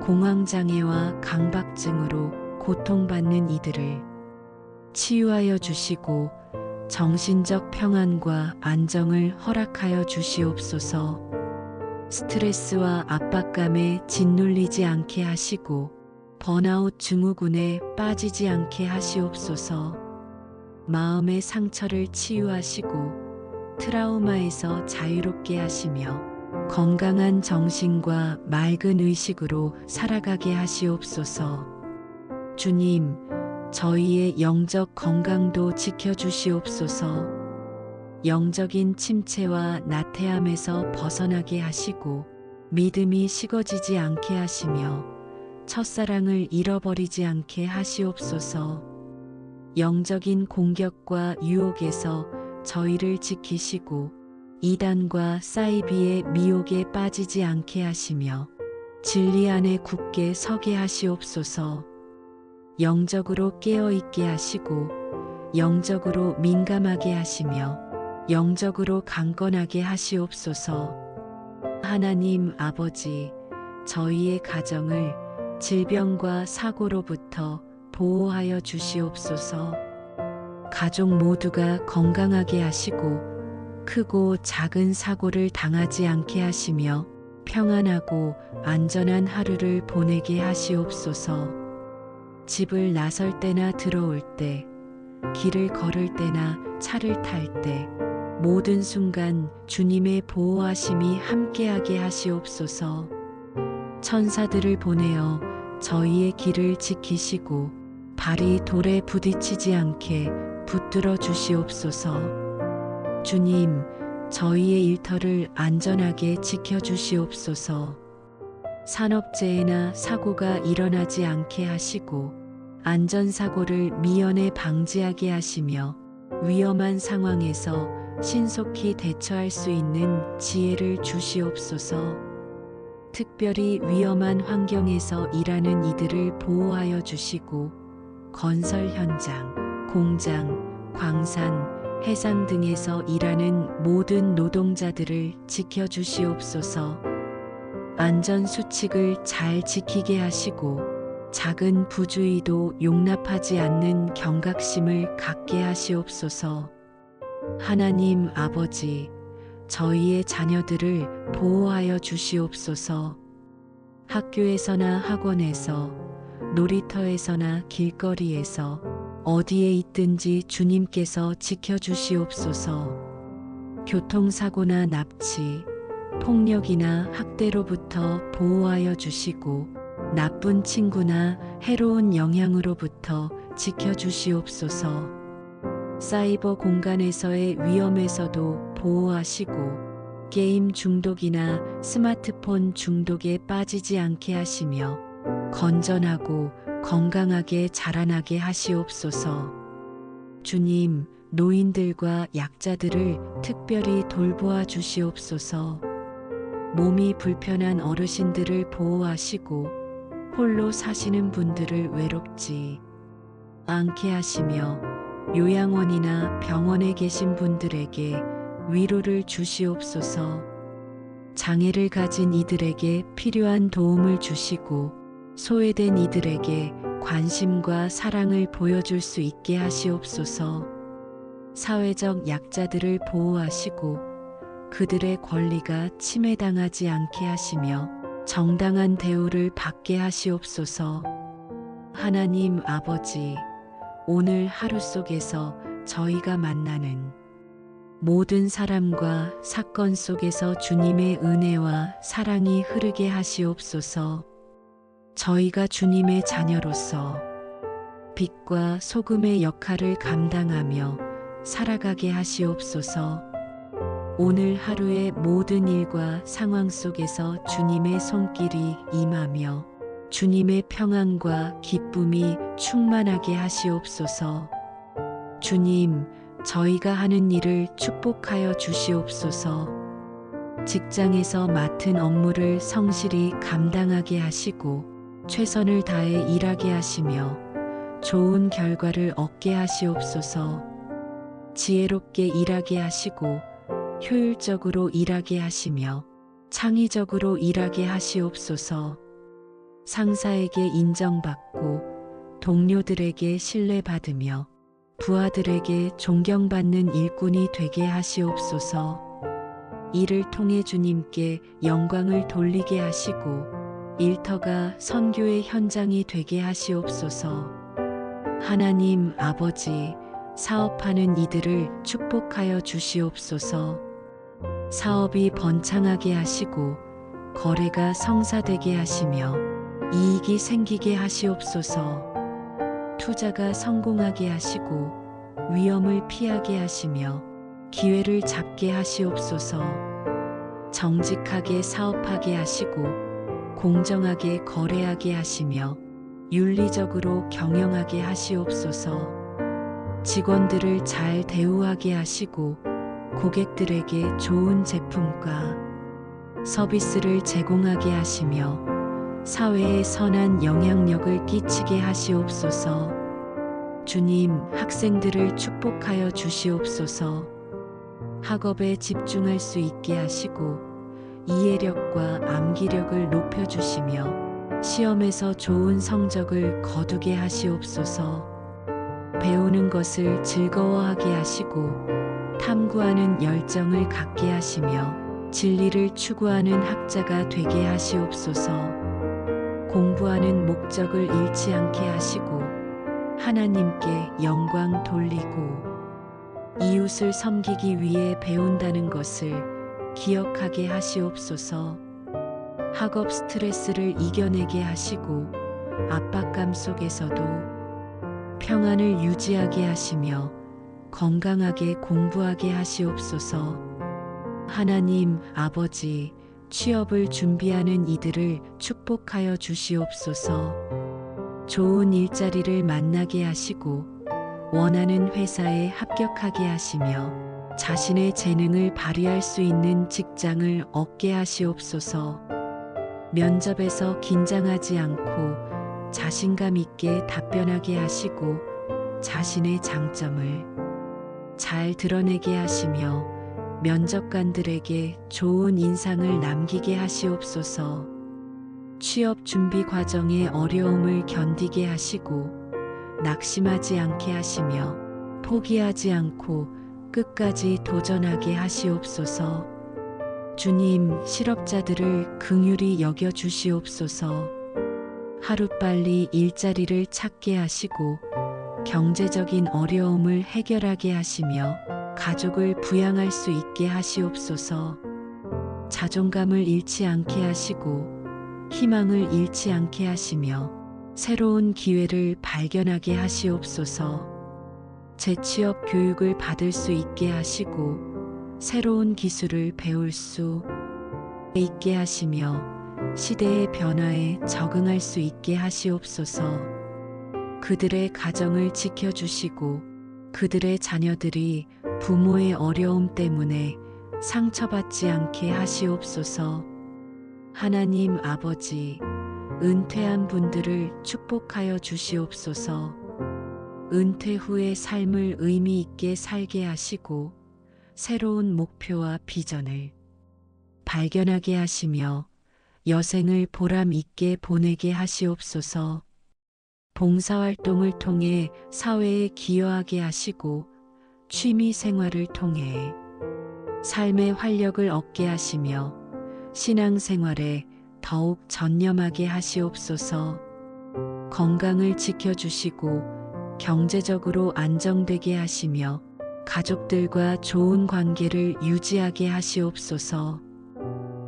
공황장애와 강박증으로 고통받는 이들을 치유하여 주시고 정신적 평안과 안정을 허락하여 주시옵소서. 스트레스와 압박감에 짓눌리지 않게 하시고 번아웃 증후군에 빠지지 않게 하시옵소서. 마음의 상처를 치유하시고 트라우마에서 자유롭게 하시며 건강한 정신과 맑은 의식으로 살아가게 하시옵소서. 주님, 저희의 영적 건강도 지켜주시옵소서. 영적인 침체와 나태함에서 벗어나게 하시고 믿음이 식어지지 않게 하시며 첫사랑을 잃어버리지 않게 하시옵소서. 영적인 공격과 유혹에서 저희를 지키시고 이단과 사이비의 미혹에 빠지지 않게 하시며 진리 안에 굳게 서게 하시옵소서. 영적으로 깨어있게 하시고 영적으로 민감하게 하시며 영적으로 강건하게 하시옵소서. 하나님 아버지, 저희의 가정을 질병과 사고로부터 보호하여 주시옵소서. 가족 모두가 건강하게 하시고 크고 작은 사고를 당하지 않게 하시며 평안하고 안전한 하루를 보내게 하시옵소서. 집을 나설 때나 들어올 때, 길을 걸을 때나 차를 탈 때, 모든 순간 주님의 보호하심이 함께하게 하시옵소서. 천사들을 보내어 저희의 길을 지키시고 발이 돌에 부딪히지 않게 붙들어 주시옵소서. 주님, 저희의 일터를 안전하게 지켜주시옵소서. 산업재해나 사고가 일어나지 않게 하시고 안전사고를 미연에 방지하게 하시며 위험한 상황에서 신속히 대처할 수 있는 지혜를 주시옵소서. 특별히 위험한 환경에서 일하는 이들을 보호하여 주시고 건설 현장, 공장, 광산, 해상 등에서 일하는 모든 노동자들을 지켜주시옵소서. 안전수칙을 잘 지키게 하시고 작은 부주의도 용납하지 않는 경각심을 갖게 하시옵소서. 하나님 아버지, 저희의 자녀들을 보호하여 주시옵소서. 학교에서나 학원에서, 놀이터에서나 길거리에서 어디에 있든지 주님께서 지켜주시옵소서. 교통사고나 납치, 폭력이나 학대로부터 보호하여 주시고 나쁜 친구나 해로운 영향으로부터 지켜주시옵소서. 사이버 공간에서의 위험에서도 보호하시고 게임 중독이나 스마트폰 중독에 빠지지 않게 하시며 건전하고 건강하게 자라나게 하시옵소서. 주님, 노인들과 약자들을 특별히 돌보아 주시옵소서. 몸이 불편한 어르신들을 보호하시고 홀로 사시는 분들을 외롭지 않게 하시며 요양원이나 병원에 계신 분들에게 위로를 주시옵소서. 장애를 가진 이들에게 필요한 도움을 주시고 소외된 이들에게 관심과 사랑을 보여줄 수 있게 하시옵소서. 사회적 약자들을 보호하시고 그들의 권리가 침해당하지 않게 하시며 정당한 대우를 받게 하시옵소서. 하나님 아버지, 오늘 하루 속에서 저희가 만나는 모든 사람과 사건 속에서 주님의 은혜와 사랑이 흐르게 하시옵소서. 저희가 주님의 자녀로서 빛과 소금의 역할을 감당하며 살아가게 하시옵소서. 오늘 하루의 모든 일과 상황 속에서 주님의 손길이 임하며 주님의 평안과 기쁨이 충만하게 하시옵소서. 주님, 저희가 하는 일을 축복하여 주시옵소서. 직장에서 맡은 업무를 성실히 감당하게 하시고 최선을 다해 일하게 하시며 좋은 결과를 얻게 하시옵소서. 지혜롭게 일하게 하시고 효율적으로 일하게 하시며 창의적으로 일하게 하시옵소서. 상사에게 인정받고 동료들에게 신뢰받으며 부하들에게 존경받는 일꾼이 되게 하시옵소서. 이를 통해 주님께 영광을 돌리게 하시고 일터가 선교의 현장이 되게 하시옵소서. 하나님 아버지, 사업하는 이들을 축복하여 주시옵소서. 사업이 번창하게 하시고 거래가 성사되게 하시며 이익이 생기게 하시옵소서. 투자가 성공하게 하시고 위험을 피하게 하시며 기회를 잡게 하시옵소서. 정직하게 사업하게 하시고 공정하게 거래하게 하시며 윤리적으로 경영하게 하시옵소서. 직원들을 잘 대우하게 하시고 고객들에게 좋은 제품과 서비스를 제공하게 하시며 사회에 선한 영향력을 끼치게 하시옵소서. 주님, 학생들을 축복하여 주시옵소서. 학업에 집중할 수 있게 하시고 이해력과 암기력을 높여주시며 시험에서 좋은 성적을 거두게 하시옵소서. 배우는 것을 즐거워하게 하시고 탐구하는 열정을 갖게 하시며 진리를 추구하는 학자가 되게 하시옵소서. 공부하는 목적을 잃지 않게 하시고 하나님께 영광 돌리고 이웃을 섬기기 위해 배운다는 것을 기억하게 하시옵소서. 학업 스트레스를 이겨내게 하시고 압박감 속에서도 평안을 유지하게 하시며 건강하게 공부하게 하시옵소서. 하나님 아버지, 취업을 준비하는 이들을 축복하여 주시옵소서. 좋은 일자리를 만나게 하시고 원하는 회사에 합격하게 하시며 자신의 재능을 발휘할 수 있는 직장을 얻게 하시옵소서. 면접에서 긴장하지 않고 자신감 있게 답변하게 하시고 자신의 장점을 잘 드러내게 하시며 면접관들에게 좋은 인상을 남기게 하시옵소서. 취업 준비 과정의 어려움을 견디게 하시고 낙심하지 않게 하시며 포기하지 않고 끝까지 도전하게 하시옵소서. 주님, 실업자들을 긍휼히 여겨 주시옵소서. 하루빨리 일자리를 찾게 하시고 경제적인 어려움을 해결하게 하시며 가족을 부양할 수 있게 하시옵소서. 자존감을 잃지 않게 하시고 희망을 잃지 않게 하시며 새로운 기회를 발견하게 하시옵소서. 재취업 교육을 받을 수 있게 하시고 새로운 기술을 배울 수 있게 하시며 시대의 변화에 적응할 수 있게 하시옵소서. 그들의 가정을 지켜주시고 그들의 자녀들이 부모의 어려움 때문에 상처받지 않게 하시옵소서. 하나님 아버지, 은퇴한 분들을 축복하여 주시옵소서. 은퇴 후의 삶을 의미 있게 살게 하시고 새로운 목표와 비전을 발견하게 하시며 여생을 보람 있게 보내게 하시옵소서. 봉사활동을 통해 사회에 기여하게 하시고 취미 생활을 통해 삶의 활력을 얻게 하시며 신앙생활에 더욱 전념하게 하시옵소서. 건강을 지켜주시고 경제적으로 안정되게 하시며 가족들과 좋은 관계를 유지하게 하시옵소서.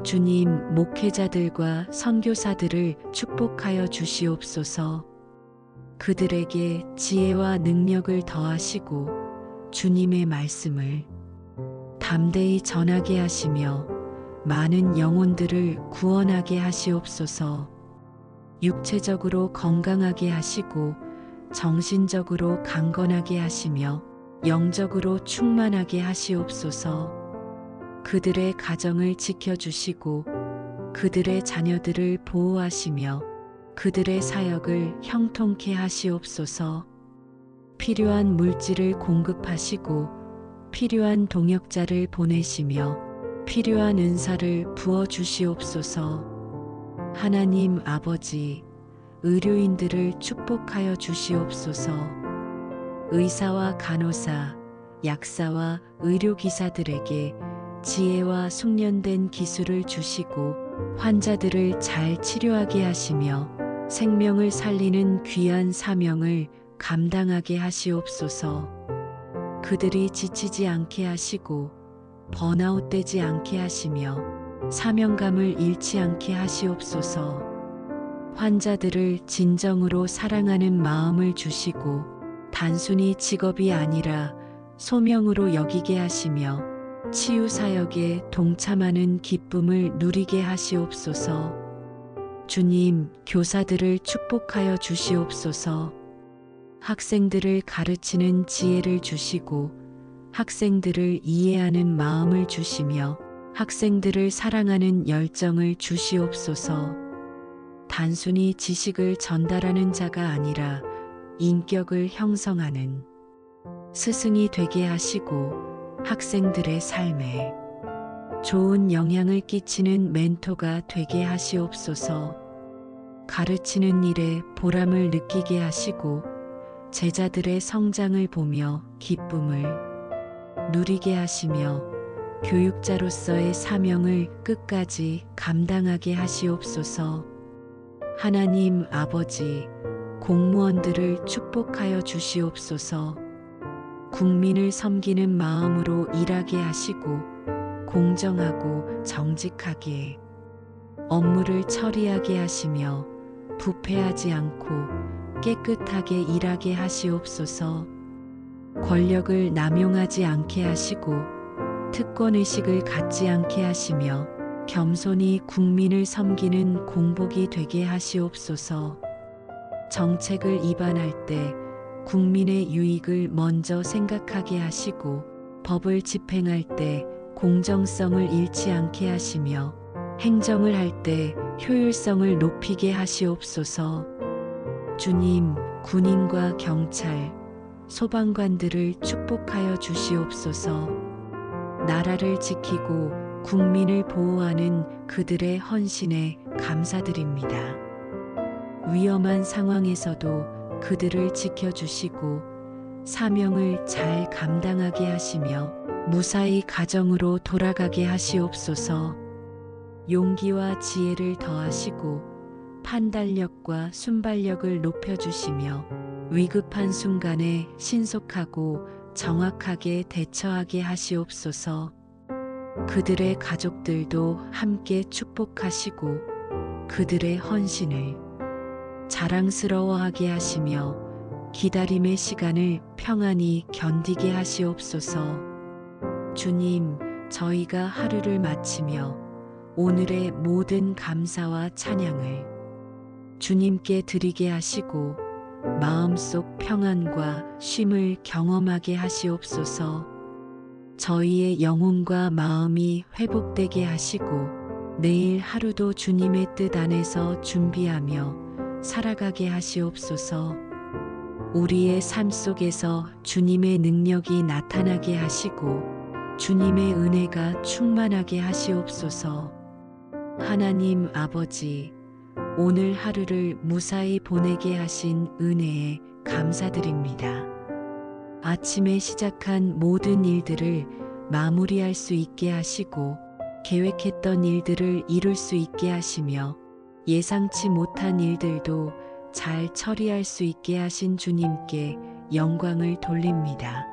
주님, 목회자들과 선교사들을 축복하여 주시옵소서. 그들에게 지혜와 능력을 더하시고 주님의 말씀을 담대히 전하게 하시며 많은 영혼들을 구원하게 하시옵소서. 육체적으로 건강하게 하시고 정신적으로 강건하게 하시며 영적으로 충만하게 하시옵소서. 그들의 가정을 지켜주시고 그들의 자녀들을 보호하시며 그들의 사역을 형통케 하시옵소서. 필요한 물질을 공급하시고 필요한 동역자를 보내시며 필요한 은사를 부어주시옵소서. 하나님 아버지, 의료인들을 축복하여 주시옵소서. 의사와 간호사, 약사와 의료기사들에게 지혜와 숙련된 기술을 주시고 환자들을 잘 치료하게 하시며 생명을 살리는 귀한 사명을 감당하게 하시옵소서. 그들이 지치지 않게 하시고 번아웃되지 않게 하시며 사명감을 잃지 않게 하시옵소서. 환자들을 진정으로 사랑하는 마음을 주시고 단순히 직업이 아니라 소명으로 여기게 하시며 치유 사역에 동참하는 기쁨을 누리게 하시옵소서. 주님, 교사들을 축복하여 주시옵소서. 학생들을 가르치는 지혜를 주시고 학생들을 이해하는 마음을 주시며 학생들을 사랑하는 열정을 주시옵소서. 단순히 지식을 전달하는 자가 아니라 인격을 형성하는 스승이 되게 하시고 학생들의 삶에 좋은 영향을 끼치는 멘토가 되게 하시옵소서. 가르치는 일에 보람을 느끼게 하시고 제자들의 성장을 보며 기쁨을 누리게 하시며 교육자로서의 사명을 끝까지 감당하게 하시옵소서. 하나님 아버지, 공무원들을 축복하여 주시옵소서. 국민을 섬기는 마음으로 일하게 하시고 공정하고 정직하게 업무를 처리하게 하시며 부패하지 않고 깨끗하게 일하게 하시옵소서. 권력을 남용하지 않게 하시고 특권의식을 갖지 않게 하시며 겸손히 국민을 섬기는 공복이 되게 하시옵소서. 정책을 입안할 때 국민의 유익을 먼저 생각하게 하시고 법을 집행할 때 공정성을 잃지 않게 하시며 행정을 할 때 효율성을 높이게 하시옵소서. 주님, 군인과 경찰, 소방관들을 축복하여 주시옵소서. 나라를 지키고 국민을 보호하는 그들의 헌신에 감사드립니다. 위험한 상황에서도 그들을 지켜주시고 사명을 잘 감당하게 하시며 무사히 가정으로 돌아가게 하시옵소서. 용기와 지혜를 더하시고 판단력과 순발력을 높여주시며 위급한 순간에 신속하고 정확하게 대처하게 하시옵소서. 그들의 가족들도 함께 축복하시고 그들의 헌신을 자랑스러워하게 하시며 기다림의 시간을 평안히 견디게 하시옵소서. 주님, 저희가 하루를 마치며 오늘의 모든 감사와 찬양을 주님께 드리게 하시고 마음속 평안과 쉼을 경험하게 하시옵소서. 저희의 영혼과 마음이 회복되게 하시고 내일 하루도 주님의 뜻 안에서 준비하며 살아가게 하시옵소서. 우리의 삶 속에서 주님의 능력이 나타나게 하시고 주님의 은혜가 충만하게 하시옵소서. 하나님 아버지, 오늘 하루를 무사히 보내게 하신 은혜에 감사드립니다. 아침에 시작한 모든 일들을 마무리할 수 있게 하시고 계획했던 일들을 이룰 수 있게 하시며 예상치 못한 일들도 잘 처리할 수 있게 하신 주님께 영광을 돌립니다.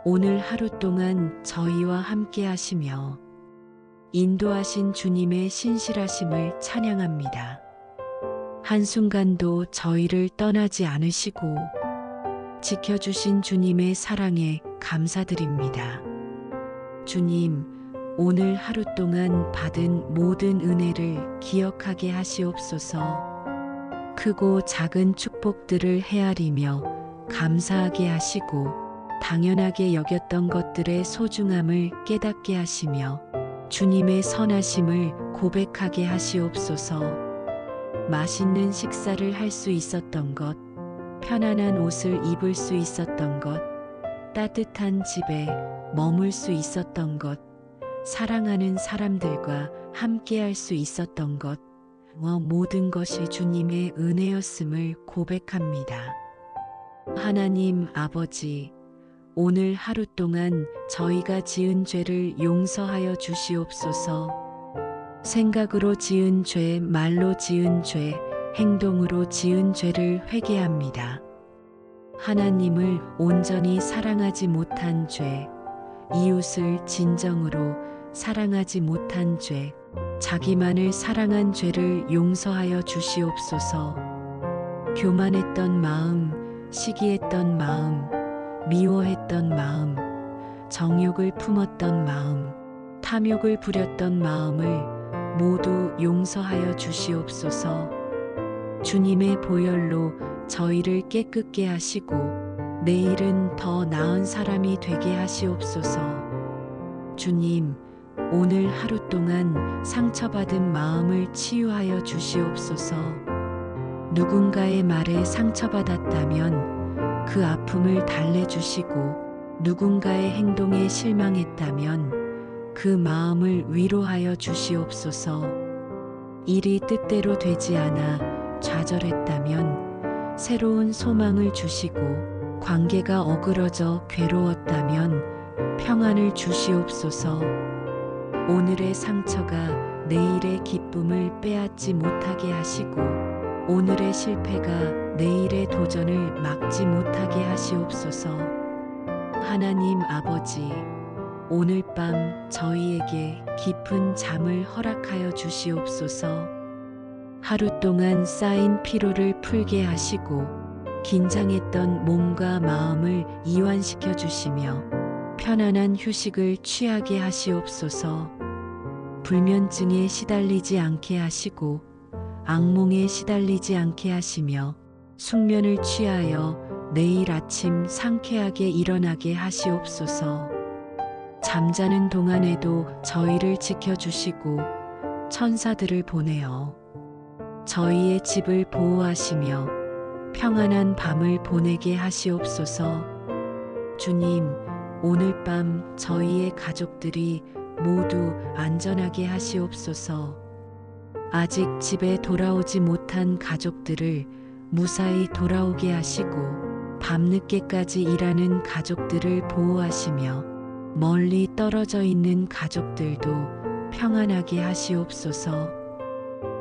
오늘 하루 동안 저희와 함께 하시며 인도하신 주님의 신실하심을 찬양합니다. 한순간도 저희를 떠나지 않으시고 지켜주신 주님의 사랑에 감사드립니다. 주님, 오늘 하루 동안 받은 모든 은혜를 기억하게 하시옵소서. 크고 작은 축복들을 헤아리며 감사하게 하시고 당연하게 여겼던 것들의 소중함을 깨닫게 하시며 주님의 선하심을 고백하게 하시옵소서. 맛있는 식사를 할 수 있었던 것, 편안한 옷을 입을 수 있었던 것, 따뜻한 집에 머물 수 있었던 것, 사랑하는 사람들과 함께 할 수 있었던 것, 모든 것이 주님의 은혜였음을 고백합니다. 하나님 아버지, 오늘 하루 동안 저희가 지은 죄를 용서하여 주시옵소서. 생각으로 지은 죄, 말로 지은 죄, 행동으로 지은 죄를 회개합니다. 하나님을 온전히 사랑하지 못한 죄, 이웃을 진정으로 사랑하지 못한 죄, 자기만을 사랑한 죄를 용서하여 주시옵소서. 교만했던 마음, 시기했던 마음, 미워했던 마음, 정욕을 품었던 마음, 탐욕을 부렸던 마음을 모두 용서하여 주시옵소서. 주님의 보혈로 저희를 깨끗게 하시고 내일은 더 나은 사람이 되게 하시옵소서. 주님, 오늘 하루 동안 상처받은 마음을 치유하여 주시옵소서. 누군가의 말에 상처받았다면 그 아픔을 달래주시고 누군가의 행동에 실망했다면 그 마음을 위로하여 주시옵소서. 일이 뜻대로 되지 않아 좌절했다면 새로운 소망을 주시고 관계가 어그러져 괴로웠다면 평안을 주시옵소서. 오늘의 상처가 내일의 기쁨을 빼앗지 못하게 하시고 오늘의 실패가 내일의 도전을 막지 못하게 하시옵소서. 하나님 아버지, 오늘 밤 저희에게 깊은 잠을 허락하여 주시옵소서. 하루 동안 쌓인 피로를 풀게 하시고 긴장했던 몸과 마음을 이완시켜 주시며 편안한 휴식을 취하게 하시옵소서. 불면증에 시달리지 않게 하시고 악몽에 시달리지 않게 하시며 숙면을 취하여 내일 아침 상쾌하게 일어나게 하시옵소서. 잠자는 동안에도 저희를 지켜주시고 천사들을 보내어 저희의 집을 보호하시며 평안한 밤을 보내게 하시옵소서. 주님, 오늘 밤 저희의 가족들이 모두 안전하게 하시옵소서. 아직 집에 돌아오지 못한 가족들을 무사히 돌아오게 하시고 밤늦게까지 일하는 가족들을 보호하시며 멀리 떨어져 있는 가족들도 평안하게 하시옵소서.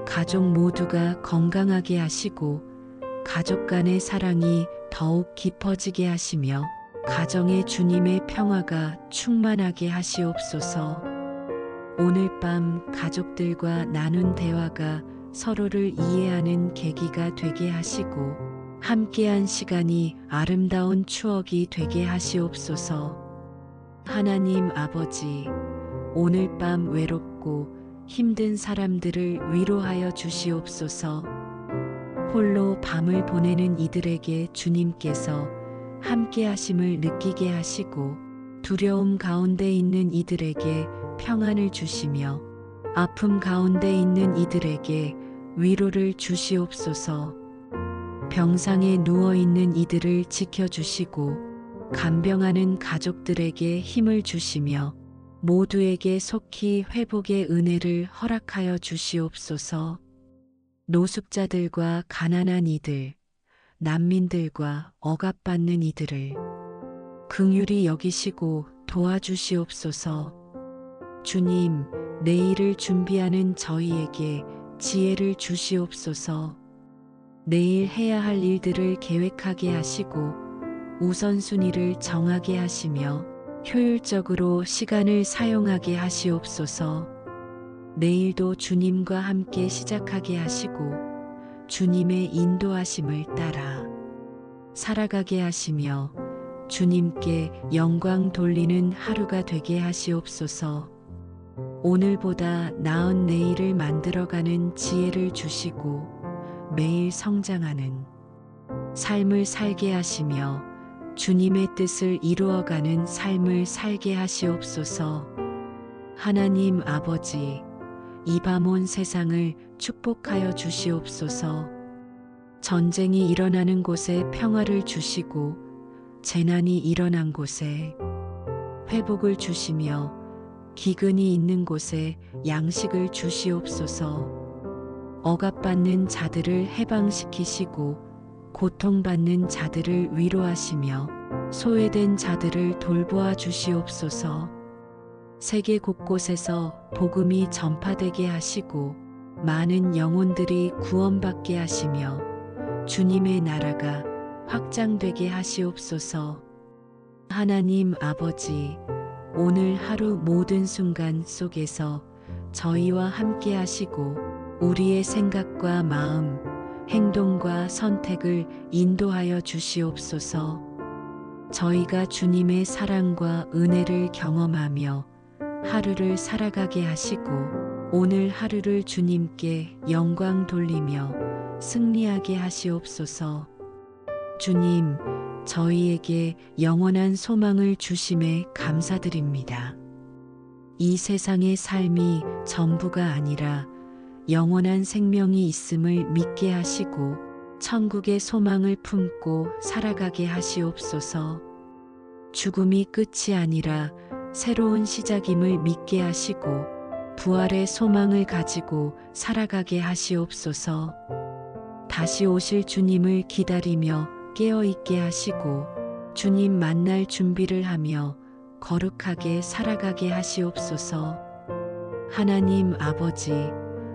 가족 모두가 건강하게 하시고 가족 간의 사랑이 더욱 깊어지게 하시며 가정에 주님의 평화가 충만하게 하시옵소서. 오늘 밤 가족들과 나눈 대화가 서로를 이해하는 계기가 되게 하시고 함께한 시간이 아름다운 추억이 되게 하시옵소서. 하나님 아버지, 오늘 밤 외롭고 힘든 사람들을 위로하여 주시옵소서. 홀로 밤을 보내는 이들에게 주님께서 함께 하심을 느끼게 하시고 두려움 가운데 있는 이들에게 평안을 주시며 아픔 가운데 있는 이들에게 위로를 주시옵소서. 병상에 누워 있는 이들을 지켜주시고 간병하는 가족들에게 힘을 주시며 모두에게 속히 회복의 은혜를 허락하여 주시옵소서. 노숙자들과 가난한 이들, 난민들과 억압받는 이들을 긍휼히 여기시고 도와주시옵소서. 주님, 내일을 준비하는 저희에게 지혜를 주시옵소서. 내일 해야 할 일들을 계획하게 하시고 우선순위를 정하게 하시며 효율적으로 시간을 사용하게 하시옵소서. 내일도 주님과 함께 시작하게 하시고 주님의 인도하심을 따라 살아가게 하시며 주님께 영광 돌리는 하루가 되게 하시옵소서. 오늘보다 나은 내일을 만들어가는 지혜를 주시고 매일 성장하는 삶을 살게 하시며 주님의 뜻을 이루어가는 삶을 살게 하시옵소서. 하나님 아버지, 이 밤 온 세상을 축복하여 주시옵소서. 전쟁이 일어나는 곳에 평화를 주시고 재난이 일어난 곳에 회복을 주시며 기근이 있는 곳에 양식을 주시옵소서. 억압받는 자들을 해방시키시고 고통받는 자들을 위로하시며 소외된 자들을 돌보아 주시옵소서. 세계 곳곳에서 복음이 전파되게 하시고 많은 영혼들이 구원받게 하시며 주님의 나라가 확장되게 하시옵소서. 하나님 아버지, 오늘 하루 모든 순간 속에서 저희와 함께 하시고 우리의 생각과 마음, 행동과 선택을 인도하여 주시옵소서. 저희가 주님의 사랑과 은혜를 경험하며 하루를 살아가게 하시고 오늘 하루를 주님께 영광 돌리며 승리하게 하시옵소서. 주님, 저희에게 영원한 소망을 주심에 감사드립니다. 이 세상의 삶이 전부가 아니라 영원한 생명이 있음을 믿게 하시고 천국의 소망을 품고 살아가게 하시옵소서. 죽음이 끝이 아니라 새로운 시작임을 믿게 하시고 부활의 소망을 가지고 살아가게 하시옵소서. 다시 오실 주님을 기다리며 깨어있게 하시고 주님 만날 준비를 하며 거룩하게 살아가게 하시옵소서. 하나님 아버지,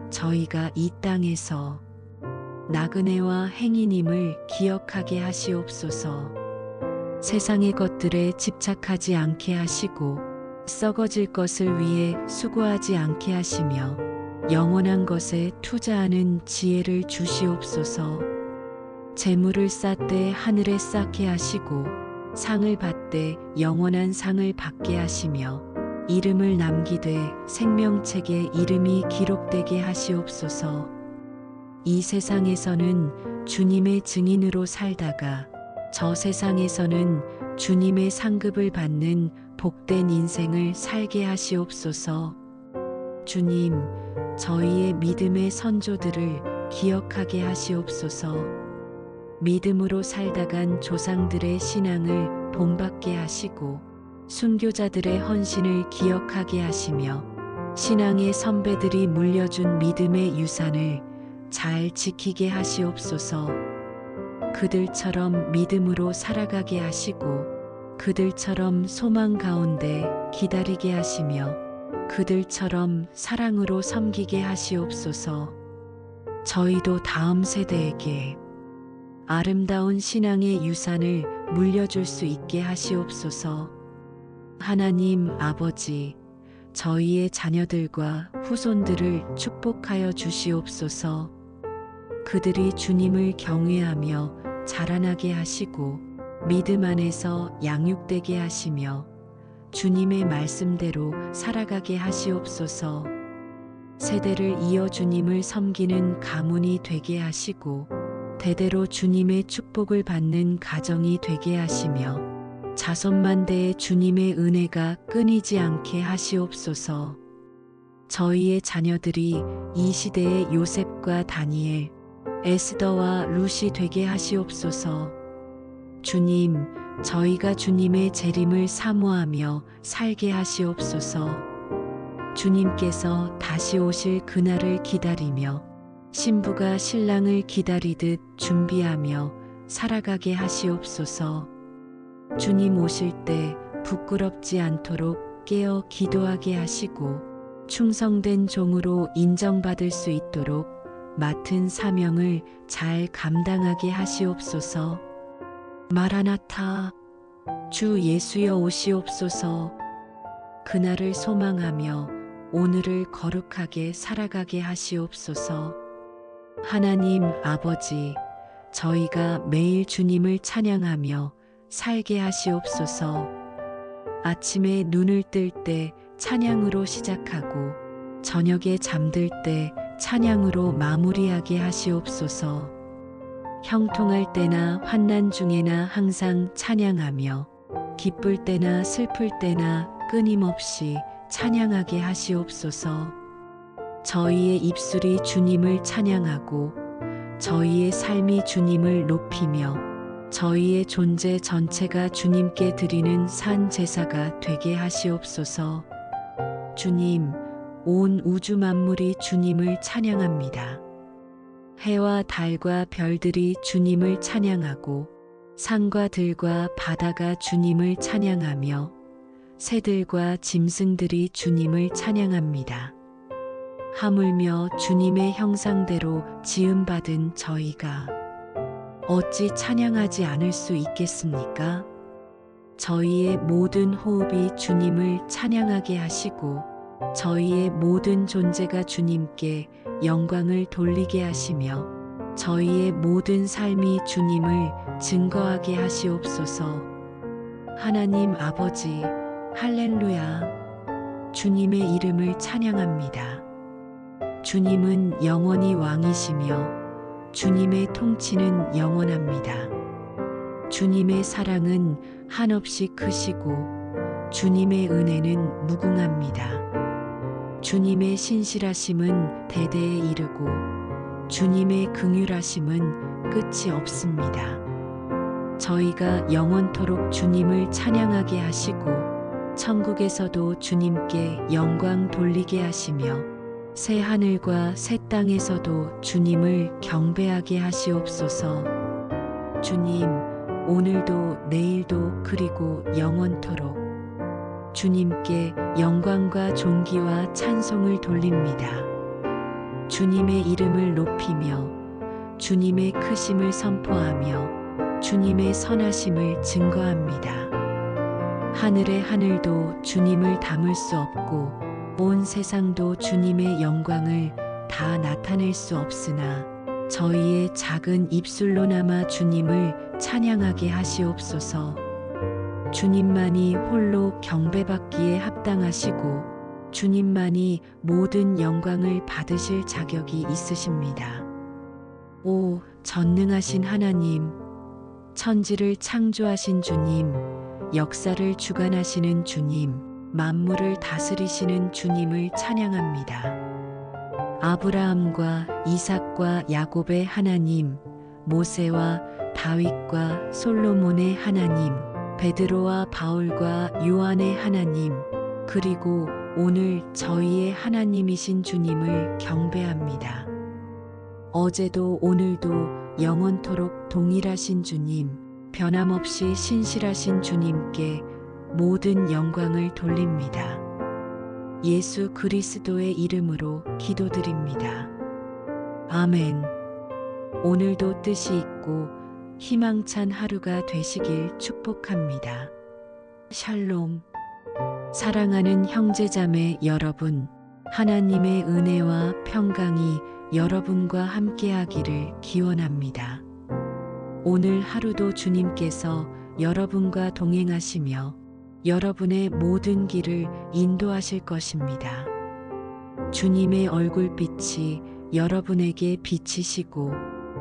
저희가 이 땅에서 나그네와 행인임을 기억하게 하시옵소서. 세상의 것들에 집착하지 않게 하시고 썩어질 것을 위해 수고하지 않게 하시며 영원한 것에 투자하는 지혜를 주시옵소서. 재물을 쌓되 하늘에 쌓게 하시고 상을 받되 영원한 상을 받게 하시며 이름을 남기되 생명책에 이름이 기록되게 하시옵소서. 이 세상에서는 주님의 증인으로 살다가 저 세상에서는 주님의 상급을 받는 복된 인생을 살게 하시옵소서. 주님, 저희의 믿음의 선조들을 기억하게 하시옵소서. 믿음으로 살다간 조상들의 신앙을 본받게 하시고 순교자들의 헌신을 기억하게 하시며 신앙의 선배들이 물려준 믿음의 유산을 잘 지키게 하시옵소서. 그들처럼 믿음으로 살아가게 하시고 그들처럼 소망 가운데 기다리게 하시며 그들처럼 사랑으로 섬기게 하시옵소서. 저희도 다음 세대에게 아름다운 신앙의 유산을 물려줄 수 있게 하시옵소서. 하나님 아버지, 저희의 자녀들과 후손들을 축복하여 주시옵소서. 그들이 주님을 경외하며 자라나게 하시고 믿음 안에서 양육되게 하시며 주님의 말씀대로 살아가게 하시옵소서. 세대를 이어 주님을 섬기는 가문이 되게 하시고 대대로 주님의 축복을 받는 가정이 되게 하시며 자손만대에 주님의 은혜가 끊이지 않게 하시옵소서. 저희의 자녀들이 이 시대의 요셉과 다니엘, 에스더와 룻이 되게 하시옵소서. 주님, 저희가 주님의 재림을 사모하며 살게 하시옵소서. 주님께서 다시 오실 그날을 기다리며 신부가 신랑을 기다리듯 준비하며 살아가게 하시옵소서. 주님 오실 때 부끄럽지 않도록 깨어 기도하게 하시고 충성된 종으로 인정받을 수 있도록 맡은 사명을 잘 감당하게 하시옵소서. 마라나타, 주 예수여 오시옵소서. 그날을 소망하며 오늘을 거룩하게 살아가게 하시옵소서. 하나님 아버지, 저희가 매일 주님을 찬양하며 살게 하시옵소서. 아침에 눈을 뜰 때 찬양으로 시작하고 저녁에 잠들 때 찬양으로 마무리하게 하시옵소서. 형통할 때나 환난 중에나 항상 찬양하며 기쁠 때나 슬플 때나 끊임없이 찬양하게 하시옵소서. 저희의 입술이 주님을 찬양하고 저희의 삶이 주님을 높이며 저희의 존재 전체가 주님께 드리는 산 제사가 되게 하시옵소서. 주님, 온 우주 만물이 주님을 찬양합니다. 해와 달과 별들이 주님을 찬양하고 산과 들과 바다가 주님을 찬양하며 새들과 짐승들이 주님을 찬양합니다. 하물며 주님의 형상대로 지음받은 저희가 어찌 찬양하지 않을 수 있겠습니까? 저희의 모든 호흡이 주님을 찬양하게 하시고 저희의 모든 존재가 주님께 영광을 돌리게 하시며 저희의 모든 삶이 주님을 증거하게 하시옵소서. 하나님 아버지, 할렐루야. 주님의 이름을 찬양합니다. 주님은 영원히 왕이시며 주님의 통치는 영원합니다. 주님의 사랑은 한없이 크시고 주님의 은혜는 무궁합니다. 주님의 신실하심은 대대에 이르고 주님의 긍휼하심은 끝이 없습니다. 저희가 영원토록 주님을 찬양하게 하시고 천국에서도 주님께 영광 돌리게 하시며 새 하늘과 새 땅에서도 주님을 경배하게 하시옵소서. 주님, 오늘도 내일도 그리고 영원토록 주님께 영광과 존귀와 찬송을 돌립니다. 주님의 이름을 높이며 주님의 크심을 선포하며 주님의 선하심을 증거합니다. 하늘의 하늘도 주님을 담을 수 없고 온 세상도 주님의 영광을 다 나타낼 수 없으나 저희의 작은 입술로나마 주님을 찬양하게 하시옵소서. 주님만이 홀로 경배받기에 합당하시고 주님만이 모든 영광을 받으실 자격이 있으십니다. 오, 전능하신 하나님, 천지를 창조하신 주님, 역사를 주관하시는 주님, 만물을 다스리시는 주님을 찬양합니다. 아브라함과 이삭과 야곱의 하나님, 모세와 다윗과 솔로몬의 하나님, 베드로와 바울과 요한의 하나님, 그리고 오늘 저희의 하나님이신 주님을 경배합니다. 어제도 오늘도 영원토록 동일하신 주님, 변함없이 신실하신 주님께 모든 영광을 돌립니다. 예수 그리스도의 이름으로 기도드립니다. 아멘. 오늘도 뜻이 있고 희망찬 하루가 되시길 축복합니다. 샬롬. 사랑하는 형제자매 여러분, 하나님의 은혜와 평강이 여러분과 함께하기를 기원합니다. 오늘 하루도 주님께서 여러분과 동행하시며 여러분의 모든 길을 인도하실 것입니다. 주님의 얼굴빛이 여러분에게 비치시고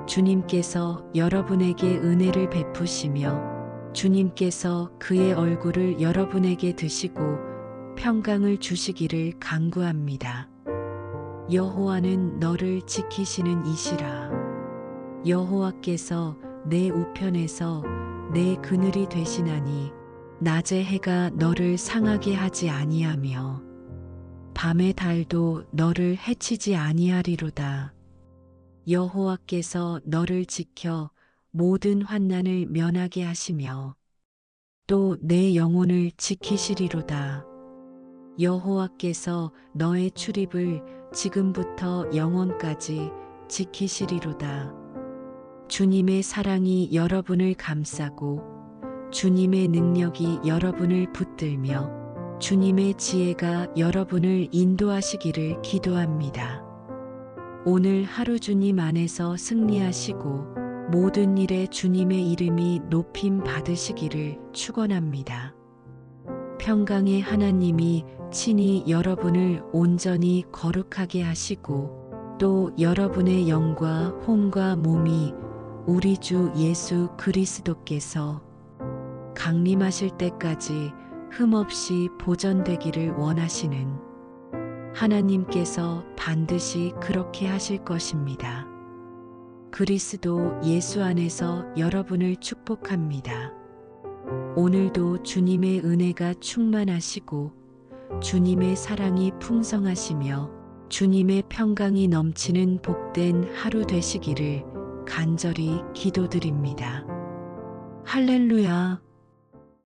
주님께서 여러분에게 은혜를 베푸시며 주님께서 그의 얼굴을 여러분에게 드시고 평강을 주시기를 간구합니다. 여호와는 너를 지키시는 이시라. 여호와께서 내 우편에서 내 그늘이 되시나니 낮의 해가 너를 상하게 하지 아니하며 밤의 달도 너를 해치지 아니하리로다. 여호와께서 너를 지켜 모든 환난을 면하게 하시며 또 내 영혼을 지키시리로다. 여호와께서 너의 출입을 지금부터 영원까지 지키시리로다. 주님의 사랑이 여러분을 감싸고 주님의 능력이 여러분을 붙들며 주님의 지혜가 여러분을 인도하시기를 기도합니다. 오늘 하루 주님 안에서 승리하시고 모든 일에 주님의 이름이 높임 받으시기를 축원합니다. 평강의 하나님이 친히 여러분을 온전히 거룩하게 하시고 또 여러분의 영과 혼과 몸이 우리 주 예수 그리스도께서 강림하실 때까지 흠없이 보존되기를 원하시는 하나님께서 반드시 그렇게 하실 것입니다. 그리스도 예수 안에서 여러분을 축복합니다. 오늘도 주님의 은혜가 충만하시고 주님의 사랑이 풍성하시며 주님의 평강이 넘치는 복된 하루 되시기를 간절히 기도드립니다. 할렐루야.